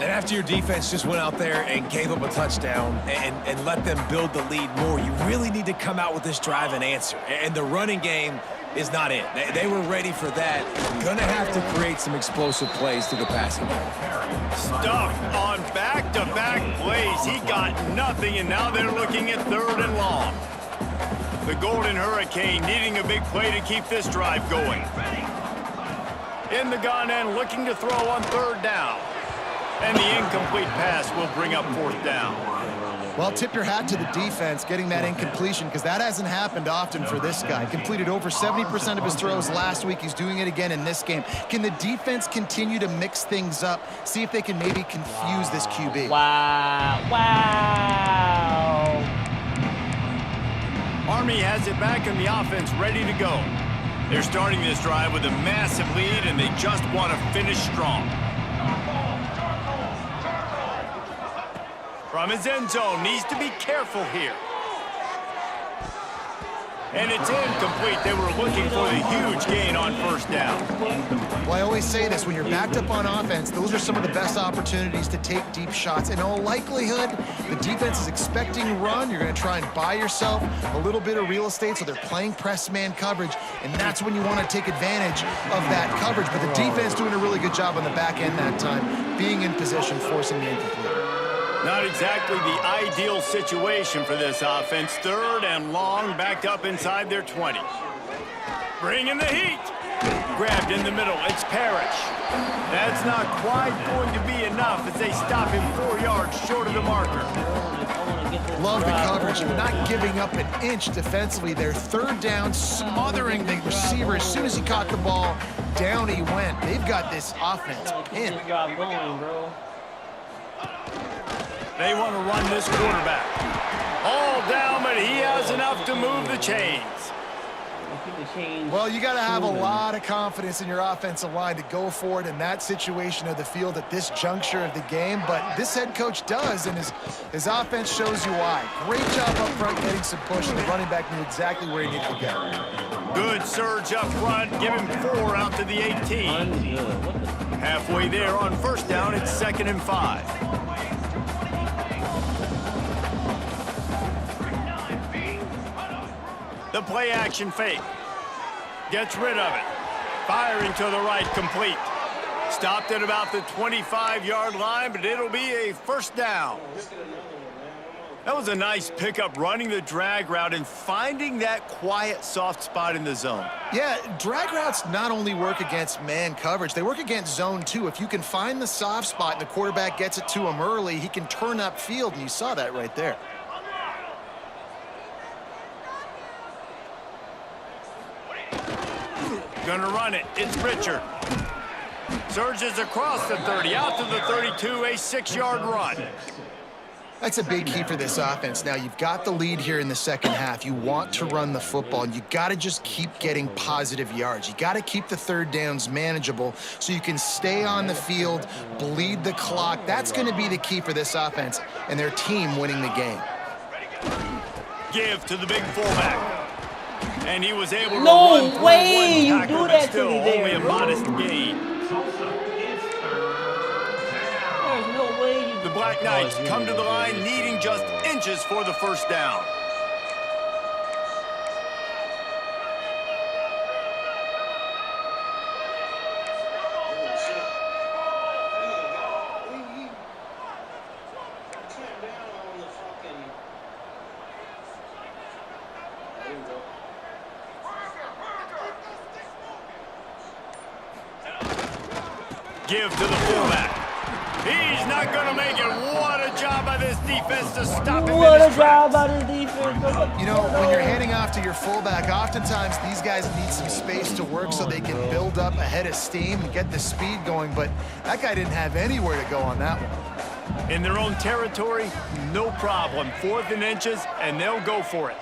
And after your defense just went out there and gave up a touchdown and let them build the lead more, you really need to come out with this drive and answer. And the running game is not it. They were ready for that. Gonna have to create some explosive plays through the passing game. Stuffed on back-to-back plays. He got nothing, and now they're looking at 3rd and long. The Golden Hurricane needing a big play to keep this drive going. In the gun end, looking to throw on 3rd down. And the incomplete pass will bring up 4th down. Well, tip your hat to the defense getting that incompletion, because that hasn't happened often for this guy. Completed over 70% of his throws last week. He's doing it again in this game. Can the defense continue to mix things up? See if they can maybe confuse this QB. Wow. Army has it back in the offense, ready to go. They're starting this drive with a massive lead, and they just want to finish strong. From his end zone, needs to be careful here. And it's incomplete. They were looking for the huge gain on 1st down. Well, I always say this, when you're backed up on offense, those are some of the best opportunities to take deep shots. In all likelihood, the defense is expecting run. You're going to try and buy yourself a little bit of real estate, so they're playing press man coverage, and that's when you want to take advantage of that coverage. But the defense doing a really good job on the back end that time, being in position, forcing the incomplete. Not exactly the ideal situation for this offense. 3rd and long, backed up inside their 20. Bringing the heat. Grabbed in the middle. It's Parrish. That's not quite going to be enough as they stop him 4 yards short of the marker. Love the coverage, but not giving up an inch defensively. They're 3rd down, smothering the receiver. As soon as he caught the ball, down he went. They've got this offense pinned. They want to run this quarterback. All down, but he has enough to move the chains. Well, you got to have a lot of confidence in your offensive line to go for it in that situation of the field at this juncture of the game, but this head coach does, and his offense shows you why. Great job up front getting some push, and the running back knew exactly where he needed to go. Good surge up front, give him 4 out to the 18. Halfway there on 1st down, it's 2nd and 5. The play action fake. Gets rid of it. Firing to the right, complete. Stopped at about the 25-yard line, but it'll be a 1st down. That was a nice pickup, running the drag route and finding that quiet, soft spot in the zone. Yeah, drag routes not only work against man coverage, they work against zone too. If you can find the soft spot and the quarterback gets it to him early, he can turn upfield, and you saw that right there. Gonna run it. It's Richard. Surges across the 30, out to the 32, a 6-yard run. That's a big key for this offense. Now, you've got the lead here in the second half. You want to run the football, and you got to just keep getting positive yards. You got to keep the 3rd downs manageable so you can stay on the field, bleed the clock. That's going to be the key for this offense and their team winning the game. Give to the big fullback. And he was able to run No through way one you tackle, do but that to still me there, only a bro. modest gain. There's no way you The Black Knights come to the line needing just inches for the first down. Give to the fullback. He's not going to make it. What a job by this defense to stop him. What a job by this defense. You know, when you're handing off to your fullback, oftentimes these guys need some space to work so they can build up a head of steam and get the speed going, but that guy didn't have anywhere to go on that one. In their own territory, no problem. 4th and inches, and they'll go for it.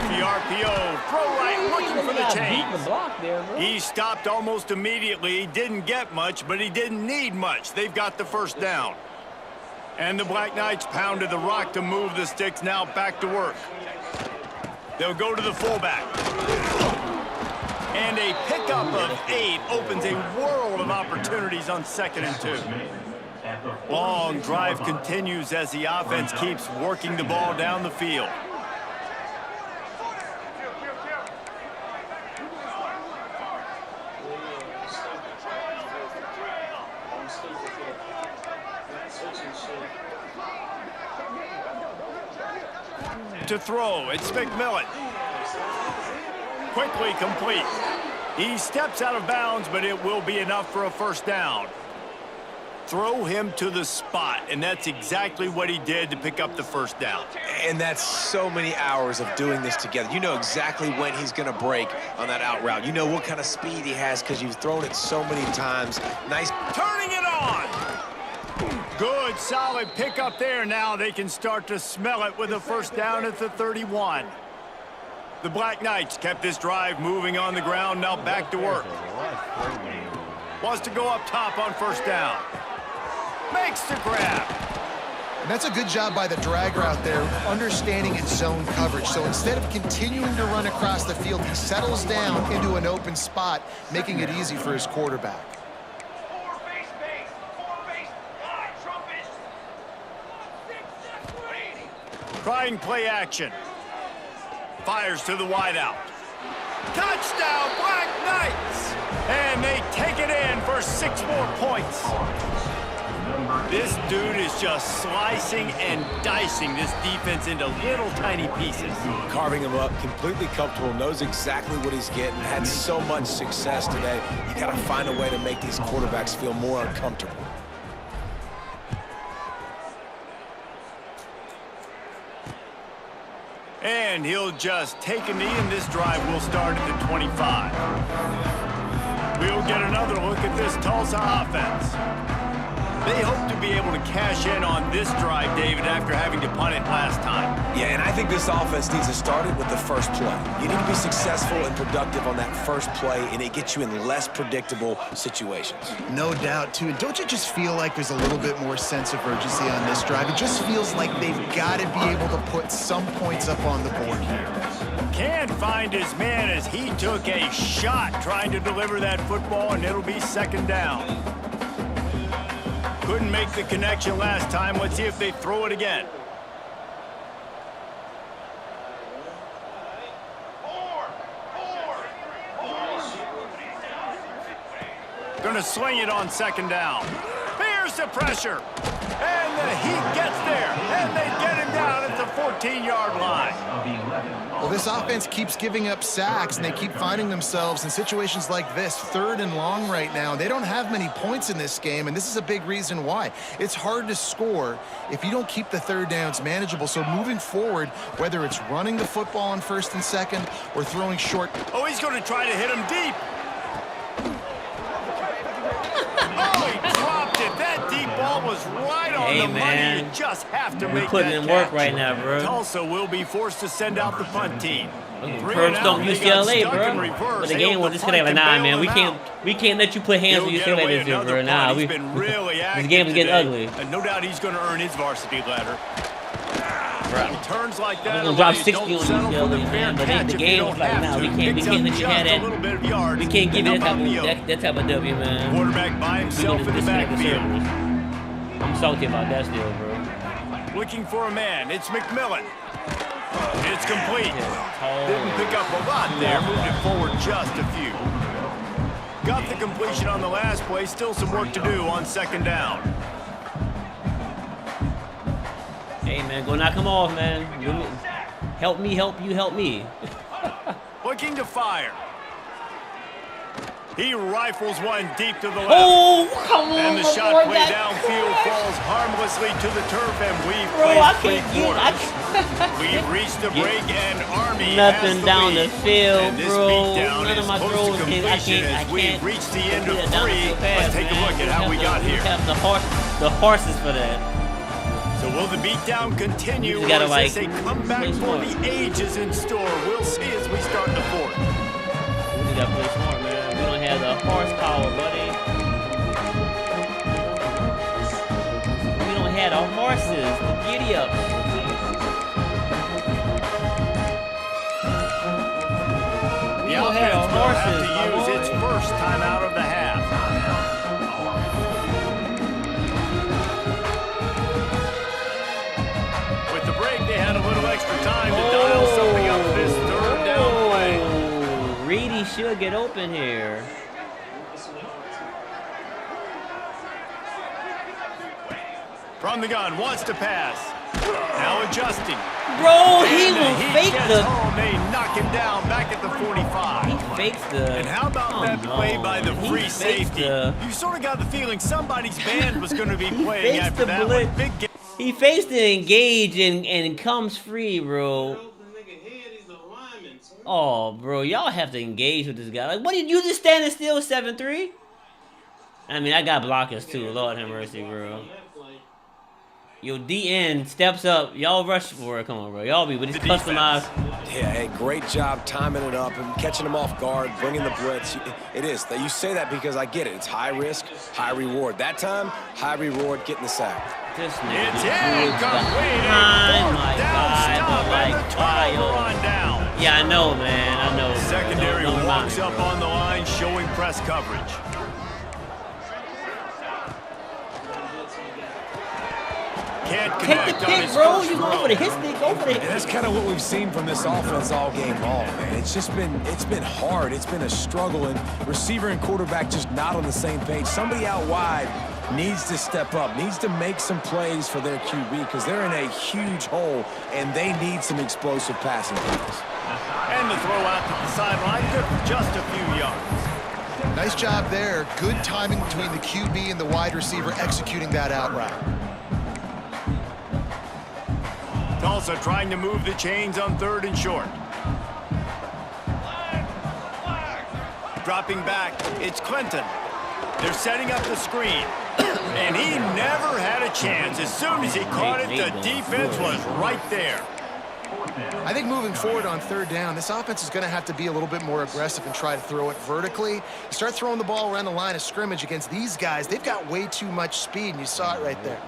The RPO, throw right, looking for the chains. He stopped almost immediately. He didn't get much, but he didn't need much. They've got the first down. And the Black Knights pounded the rock to move the sticks. Now back to work. They'll go to the fullback. And a pickup of 8 opens a world of opportunities on 2nd and 2. Long drive continues as the offense keeps working the ball down the field. To throw, it's McMillan. Quickly complete. He steps out of bounds, but it will be enough for a first down. Throw him to the spot, and that's exactly what he did to pick up the first down. And that's so many hours of doing this together. You know exactly when he's going to break on that out route. You know what kind of speed he has because you've thrown it so many times. Nice. Turning it on. Good, solid pickup there. Now they can start to smell it with a first down at the 31. The Black Knights kept this drive moving on the ground. Now back to work. Wants to go up top on first down. Makes the grab. And that's a good job by the drag route there, understanding its zone coverage. So instead of continuing to run across the field, he settles down into an open spot, making it easy for his quarterback. Trying play action. Fires to the wideout. Touchdown, Black Knights! And they take it in for 6 more points. This dude is just slicing and dicing this defense into little tiny pieces. Carving him up, completely comfortable, knows exactly what he's getting, had so much success today. You got to find a way to make these quarterbacks feel more uncomfortable. And he'll just take a knee, and this drive will start at the 25. We'll get another look at this Tulsa offense. They hope to be able to cash in on this drive, David, after having to punt it last time. Yeah, and I think this offense needs to start it with the first play. You need to be successful and productive on that first play, and it gets you in less predictable situations. No doubt, too. And don't you just feel like there's a little bit more sense of urgency on this drive? It just feels like they've got to be able to put some points up on the board here. Can't find his man as he took a shot trying to deliver that football, and it'll be 2nd down. Couldn't make the connection last time. Let's see if they throw it again. Gonna swing it on 2nd down. Here's the pressure. And the heat gets there. And they get him down at the 14-yard line. Well, this offense keeps giving up sacks, and they keep finding themselves in situations like this, 3rd and long right now. They don't have many points in this game, and this is a big reason why. It's hard to score if you don't keep the 3rd downs manageable. So moving forward, whether it's running the football on 1st and 2nd or throwing short. Oh, he's going to try to hit him deep. Oh, he dropped it. That deep ball was right on the money. You just have to make that putting in work right now, bro. Tulsa will be forced to send out the punt team. Perks don't UCLA, bro. But the game was just gonna like, nah, man, we can't let you put hands on UCLA this year, bro. Nah, been really this game is getting ugly. And no doubt he's going to earn his varsity letter. bro. Turns like that. I'm gonna drop 60 on these yellows, man. But the game was like, no, we can't let you have that. We can't give you that type of W, man. Quarterback by himself in the backfield. I'm salty about that still, bro. Looking for a man. It's McMillan. It's complete. Didn't pick up a lot there. Moved it forward just a few. Got the completion on the last play. Still some work to do on second down. Hey, man, go knock him off, man. Help me, help you, help me. Looking to fire. He rifles one deep to the left. Oh, come on, and the shot play downfield falls harmlessly to the turf, and we've played 3 quarters. We've reached the break, and Army nothing has down the field, and this bro. beatdown None is of my close throws to completion as we've reached the end of 3. Let's take a look at how we got here. We have the horses for that. So will the beatdown continue, or gotta, is this a comeback for the ages in store? We'll see as we start the 4th. We gotta play smart, man. We don't have the horsepower, buddy. We don't have the horses, the giddy up. We don't have the horses. Will have to use its first time out of the half. With the break, they had a little extra time to dial something up this 3rd down play. Reedy should get open here. From the gun, wants to pass. Now adjusting. Bro, he will fake the... They knock him down back at the 45. He fakes the... And how about that play by the free safety? You sort of got the feeling somebody's band was going to be playing after that one. Big game. He fakes the engage and comes free, bro. Oh, bro, y'all have to engage with this guy. Like, what did you just standing still 7-3? I mean, I got blockers too. Lord have mercy, bro. Yo, DN steps up. Y'all rush for it. Come on, bro. Y'all be with this customized. Yeah, hey, great job timing it up and catching them off guard, bringing the blitz. It is. You say that because I get it. It's high risk, high reward. That time, high reward, getting the sack. This It's nigga incomplete. my God. Yeah, I know, man. I know. Secondary Don't walks mind, up bro. on the line, showing press coverage. Can't Take connect the on pick, his bro. first You go throw. for the hit stick. Go for the And that's kind of what we've seen from this offense all game long, man. It's been hard. It's been a struggle, and receiver and quarterback just not on the same page. Somebody out wide needs to step up, needs to make some plays for their QB because they're in a huge hole, and they need some explosive passing plays. And the throw out to the sideline, good for just a few yards. Nice job there. Good timing between the QB and the wide receiver executing that out route. Tulsa trying to move the chains on 3rd and short. Dropping back, it's Clinton. They're setting up the screen. And he never had a chance. As soon as he caught it, the defense was right there. I think moving forward on 3rd down, this offense is going to have to be a little bit more aggressive and try to throw it vertically. You start throwing the ball around the line of scrimmage against these guys, they've got way too much speed, and you saw it right there.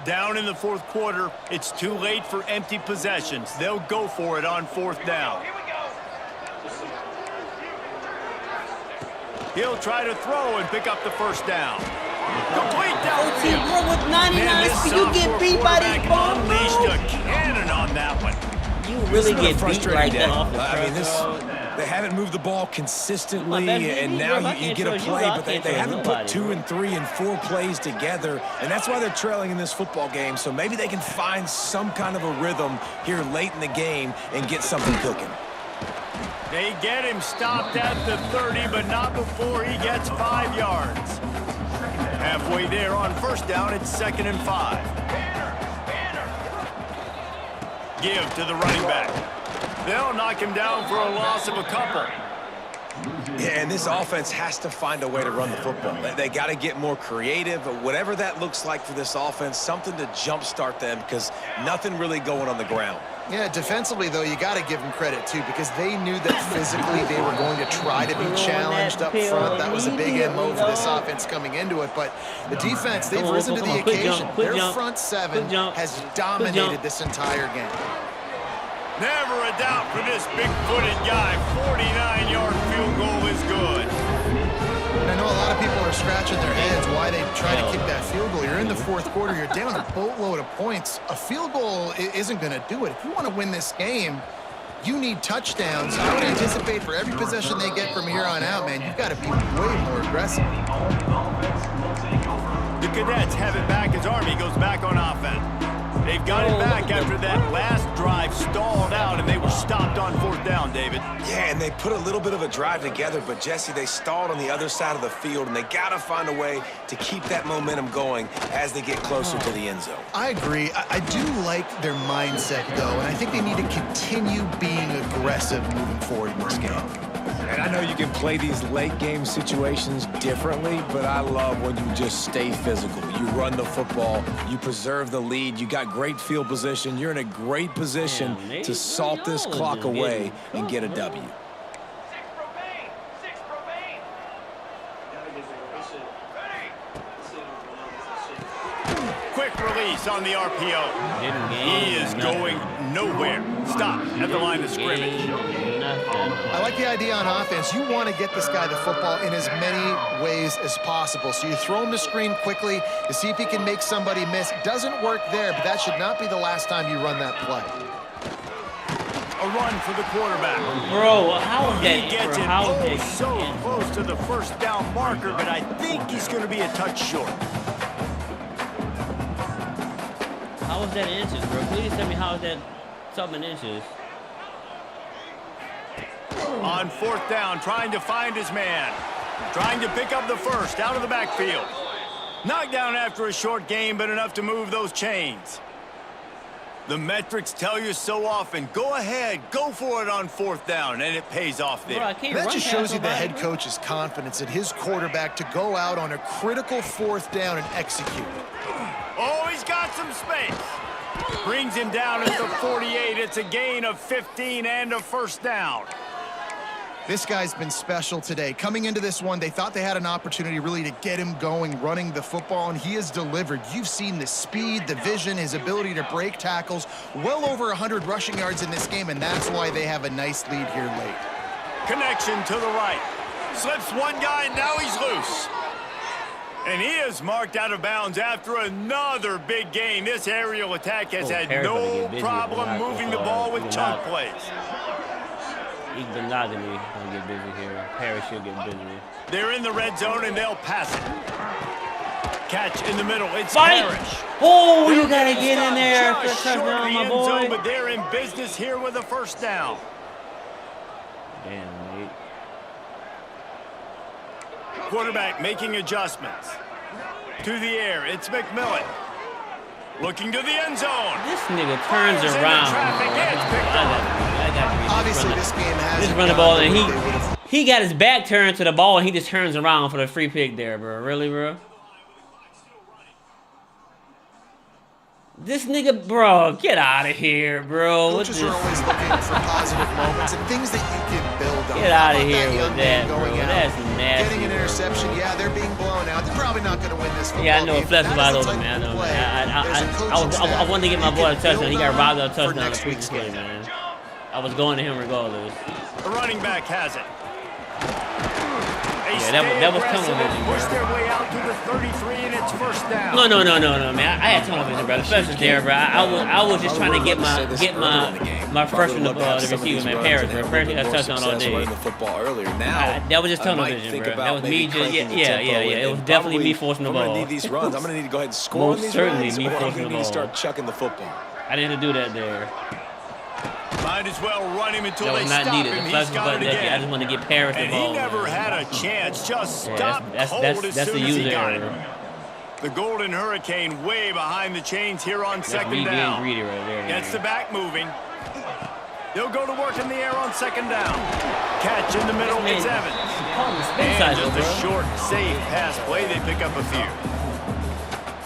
Down in the 4th quarter, it's too late for empty possessions. They'll go for it on 4th down. He'll try to throw and pick up the 1st down. Complete downfield. Bro, with 99 speed, you get beat by this ball, bro. Unleashed a cannon on that one. You really get beat frustrating like day. that off the I mean, press. they haven't moved the ball consistently, My bad, and bro, now I you can't get a trust you, play, I but they can't trust haven't nobody, put 2 bro. and 3 and 4 plays together, and that's why they're trailing in this football game. So maybe they can find some kind of a rhythm here late in the game and get something cooking. They get him stopped at the 30, but not before he gets 5 yards. Halfway there on 1st down, it's 2nd and 5. Give to the running back. They'll knock him down for a loss of a couple. Yeah, and this offense has to find a way to run the football. They got to get more creative, whatever that looks like for this offense, something to jumpstart them because nothing really going on the ground. Yeah, defensively, though, you got to give them credit, too, because they knew that physically they were going to try to be challenged up front. That was a big MO for this offense coming into it. But the defense, they've risen to the occasion. Their front seven has dominated this entire game. Never a doubt for this big-footed guy. 49-yard field goal is good. And I know a lot of people are scratching their heads why they try to kick that field goal. You're in the fourth quarter. You're down a boatload of points. A field goal isn't going to do it. If you want to win this game, you need touchdowns. I would anticipate for every possession they get from here on out, man, you've got to be way more aggressive. The Cadets have it back as Army goes back on offense. They've got it back after that last drive stalled out, and they were stopped on fourth down, David. Yeah, and they put a little bit of a drive together, but, Jesse, they stalled on the other side of the field, and they got to find a way to keep that momentum going as they get closer to the end zone. I agree. I do like their mindset, though, and I think they need to continue being aggressive moving forward in this game. And I know you can play these late-game situations differently, but I love when you just stay physical. You run the football, you preserve the lead, you got great field position, you're in a great position to salt this clock away and get a W. Quick release on the RPO. He is going nowhere. Stop at the line of scrimmage. I like the idea on offense. You want to get this guy the football in as many ways as possible. So you throw him the screen quickly to see if he can make somebody miss. Doesn't work there, but that should not be the last time you run that play. A run for the quarterback. Bro, how is that? He gets it so close to the first down marker, but I think he's going to be a touch short. How is that in inches, bro? Please tell me how is that something in inches. On fourth down, trying to find his man. Trying to pick up the first out of the backfield. Knocked down after a short game, but enough to move those chains. The metrics tell you so often, go ahead, go for it on fourth down, and it pays off there. Bro, that just shows you the head coach's confidence in his quarterback to go out on a critical fourth down and execute. Oh, he's got some space. Brings him down at the 48. It's a gain of 15 and a first down. This guy's been special today. Coming into this one, they thought they had an opportunity really to get him going, running the football, and he has delivered. You've seen the speed, the vision, his ability to break tackles. Well over 100 rushing yards in this game, and that's why they have a nice lead here late. Connection to the right. Slips one guy, and now he's loose. And he is marked out of bounds after another big gain. This aerial attack has had no problem moving the ball with chunk plays. Monogamy gonna get busy here. Paris should get busy. They're in the red zone and they'll pass it. Catch in the middle. It's Parrish. Oh, you gotta get in there for a touchdown, my boy. Zone, but they're in business here with a first down. Damn, mate. Quarterback making adjustments. To the air. It's McMillan. Looking to the end zone. This nigga turns around. Obviously, this game has just run the ball, and he got his back turned to the ball, and he just turns around for the free pick there, bro. Really, bro? This nigga, bro, get out of here, bro. Coaches are always looking for positive moments and things that you can build on. Get out of here with that, bro. That's nasty. Getting an interception, yeah, they're being blown out. They're probably not going to win this football game. Yeah, I know a flex about over, man. I wanted to get my boy a touchdown. He got robbed of a touchdown in the previous game, man. I was going to him regardless. The running back has it. Yeah, that was tunnel vision, bro. Push their way out to the 33 and it's first down. No, man. I had tunnel vision, bro. Especially there, bro. I was just trying to get my freshman the receiver, man. Paris, bro. Paris got a touchdown all day. That was just tunnel vision, bro. That was me just yeah. It was definitely me forcing the ball. I'm gonna need these runs. I'm gonna need to go ahead and score on these runs. Me forcing the ball. Need to start chucking the football. I didn't do that there. Might as well run him until they stop him. He's got it again. I just want to get Paris the ball. And he never had a chance. Just stopped cold as that's soon the as he user got error. it. The Golden Hurricane way behind the chains here on second down. Greedy right there. Gets the back moving. They'll go to work in the air on second down. Catch in the middle. It's Evans. call him spin And cycle, just bro. a short, safe pass play, they pick up a few.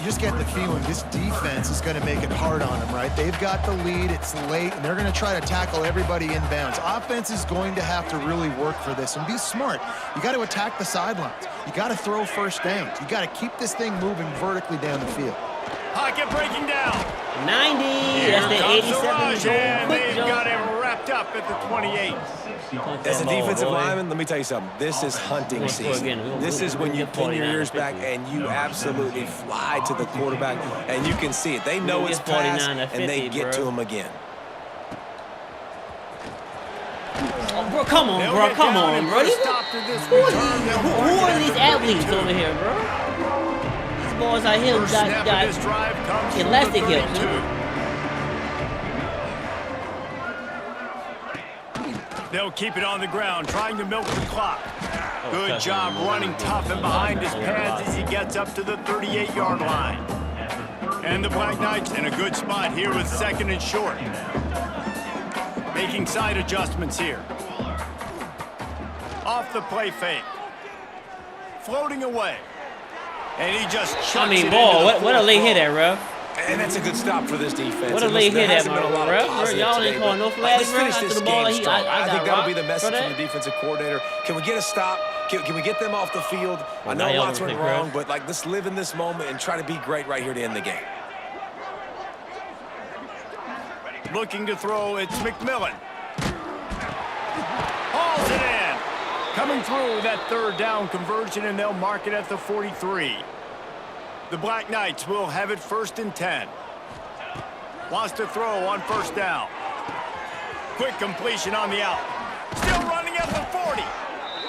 You just get the feeling this defense is going to make it hard on them, right? They've got the lead, it's late, and they're going to try to tackle everybody inbounds. Offense is going to have to really work for this and be smart. You got to attack the sidelines. You got to throw first downs. You got to keep this thing moving vertically down the field. Pocket breaking down. 90. Here That's the comes 87 Raj, and quick they've jump. got him wrapped up at the 28. As a defensive boy. lineman, let me tell you something. This is hunting We'll score season. again. This is when you pin your ears back and you absolutely fly to the quarterback, and you can see it. They know We'll it's get 49 pass, to and they 50, get to bro. him again. Oh, bro, come on, They'll bro. get Come down on, and bro. put a These- stop to this Who are return. these, They'll who mark are it these at the athletes 32. over here, bro? These boys out here First got snap of this drive comes from elastic the hip, 32. man. They'll keep it on the ground, trying to milk the clock. Good job running tough and behind his pads as he gets up to the 38-yard line. And the Black Knights in a good spot here with second and short. Making side adjustments here. Off the play fake. Floating away. And he just chucks I mean, it ball. into the What a late fourth hit row. at, bro. And that's a good stop for this defense. What a And late listen, hit there at, hasn't been a lot bro. of positive Y'all ain't today, calling but no flags, let's bro. finish After this the ball, game he- strong. I I got think that'll be rocked the message for that. from the defensive coordinator. Can we get a stop? Can we get them off the field? I know now y'all lots gonna went take wrong, risks. but like let's live in this moment and try to be great right here to end the game. Looking to throw, it's McMillan. Hauls it in. Coming through that third down conversion, and they'll mark it at the 43. The Black Knights will have it 1st and 10. Wants to throw on first down. Quick completion on the out. Still running at the 40.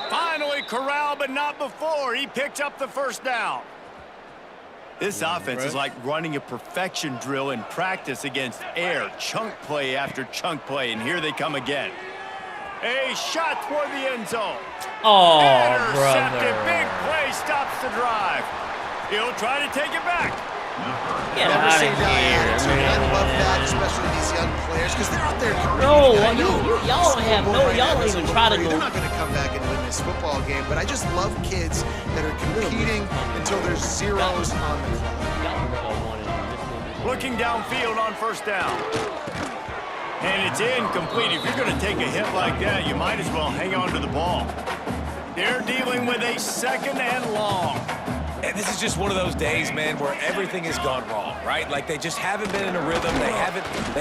Finally corralled, but not before. He picks up the first down. This offense is like running a perfection drill in practice against air. Chunk play after chunk play, and here they come again. A shot toward the end zone. Oh, Intercepted. Big brother. play stops the drive. He'll try to take it back. Get Never out say of die here, attitude. I love man. that, especially these young players, because they're out there competing. No, I know y'all don't have no. right now Y'all don't doesn't even look try to pretty. go. They're not going to come back and win this football game, but I just love kids that are competing until there's zeros on the clock. Looking downfield on first down. And it's incomplete. If you're going to take a hit like that, you might as well hang on to the ball. They're dealing with a 2nd and long. And this is just one of those days, man, where everything has gone wrong, right? Like they just haven't been in a rhythm. They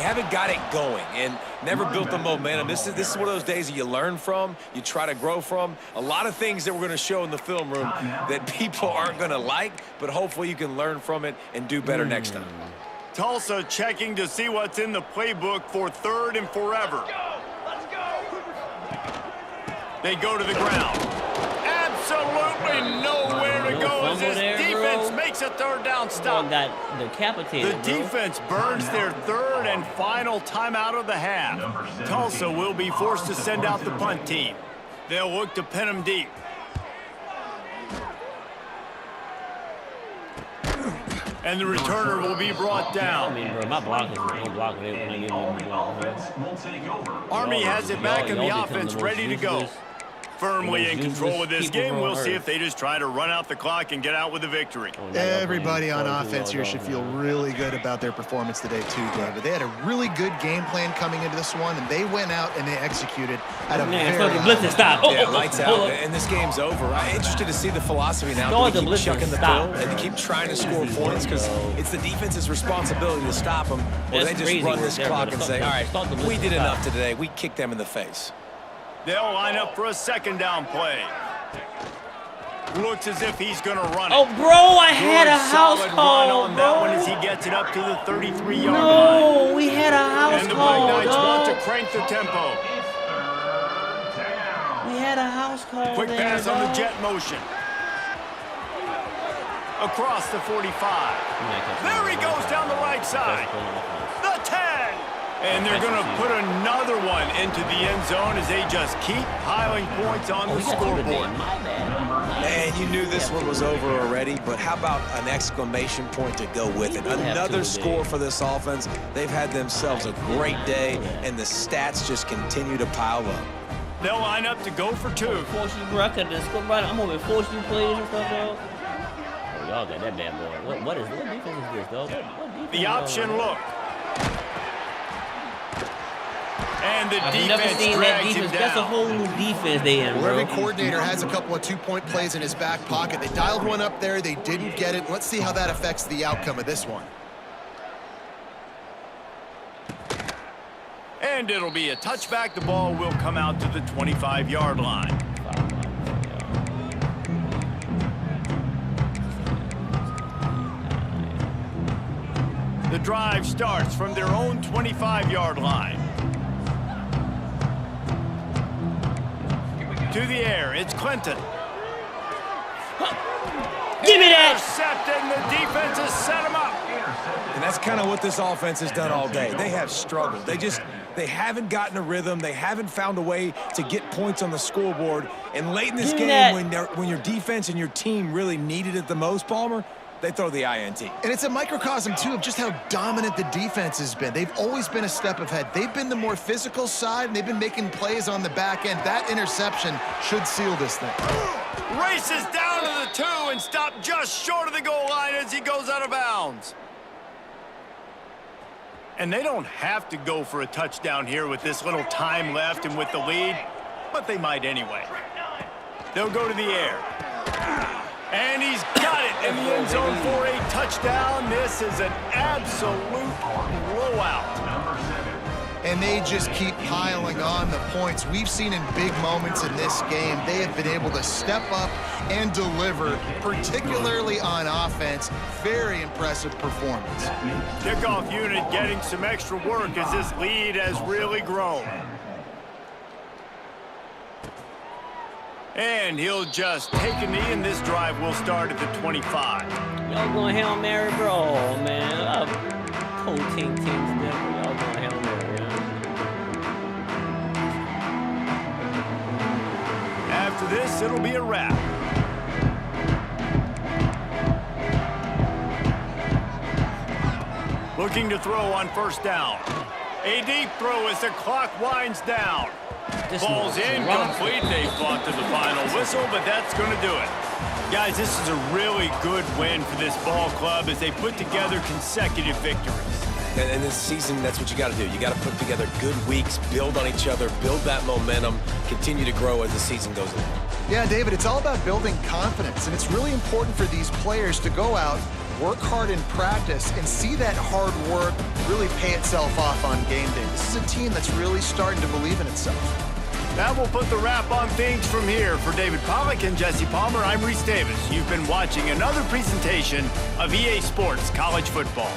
haven't got it going and never built the momentum. This is one of those days that you learn from, you try to grow from. A lot of things that we're going to show in the film room that people aren't going to like, but hopefully you can learn from it and do better next time. Tulsa checking to see what's in the playbook for 3rd and forever. They go to the ground. Absolutely nowhere to go as this defense makes a 3rd down stop. Got decapitated, The defense burns their 3rd and final timeout of the half. Tulsa will be forced to send out the punt team. They'll look to pin them deep. And the returner will be brought I down. mean, bro, my blockers don't block it when I get on the block, bro. Will take over. Army has it back in the Y'all become offense, most ready to go. useless- Firmly in useless control of this people game. on We'll see earth. if they just try to run out the clock and get out with a victory. Oh, now y'all Everybody playing on 42 offense here yards should off, feel man. really good about their performance today too, David. They had a really good game plan coming into this one, and they went out and they executed at a Man, very fucking high blitz and level. stop. Oh, Yeah, oh, lights hold out, up. and this game's over. I'm interested to see the philosophy now. Start Do the they keep blitz and chucking the stop. pill and keep trying to score points because it's the defense's responsibility to stop them, or That's they just crazy run right this there, clock bro. and say, all right, Start the blitz we and did stop. enough today. We kicked them in the face. They'll line up for a 2nd down play. Looks as if he's going to run it. Oh, bro, I had a Good house solid run call, on that one as bro. he gets it up to the 33-yard line. No, we had a house And the Black call, Knights want to dog. crank the tempo. We had a house call Quick there, pass on the dog. jet motion. Across the 45. There he goes down the right side. The 10. And they're going to put another one into the end zone as they just keep piling points on the scoreboard. My bad. And you knew this one was over already, but how about an exclamation point to go with it? Another score for this offense. They've had themselves a great day, and the stats just continue to pile up. They'll line up to go for two. Force you, bro. I could just go right. I'm over force you plays and stuff, dog. Oh, y'all got that bad boy. What defense is this, dog? What defense The option look. And the I've never defense seen that drags him defense. down. That's a whole new defense they in, Well, bro. every coordinator has a couple of two-point plays in his back pocket. They dialed one up there. They didn't get it. Let's see how that affects the outcome of this one. And it'll be a touchback. The ball will come out to the 25-yard line. The drive starts from their own 25-yard line. To the air, it's Clinton. Give me that! Intercepted, and the defense has set him up. And that's kind of what this offense has done all day. They have struggled. They haven't gotten a rhythm. They haven't found a way to get points on the scoreboard. And late in this game, when your defense and your team really needed it the most, Palmer, they throw the INT. And it's a microcosm, too, of just how dominant the defense has been. They've always been a step ahead. They've been the more physical side, and they've been making plays on the back end. That interception should seal this thing. Races down to the 2 and stopped just short of the goal line as he goes out of bounds. And they don't have to go for a touchdown here with this little time left and with the lead, but they might anyway. They'll go to the air. And he's got it in the end zone for a touchdown. This is an absolute blowout. And they just keep piling on the points. We've seen in big moments in this game, they have been able to step up and deliver, particularly on offense. Very impressive performance. Kickoff unit getting some extra work as this lead has really grown. And he'll just take a knee, and this drive will start at the 25. Y'all going Hail Mary, bro? Oh, man. Whole teams different. Y'all going Hail Mary, yeah. After this, it'll be a wrap. Looking to throw on first down. A deep throw as the clock winds down. Ball's incomplete. They fought to the final whistle, but that's going to do it. Guys, this is a really good win for this ball club as they put together consecutive victories. And this season, that's what you got to do. You got to put together good weeks, build on each other, build that momentum, continue to grow as the season goes along. Yeah, David, it's all about building confidence, and it's really important for these players to go out, work hard in practice, and see that hard work really pay itself off on game day. This is a team that's really starting to believe in itself. That will put the wrap on things from here. For David Pollack and Jesse Palmer, I'm Reese Davis. You've been watching another presentation of EA Sports College Football.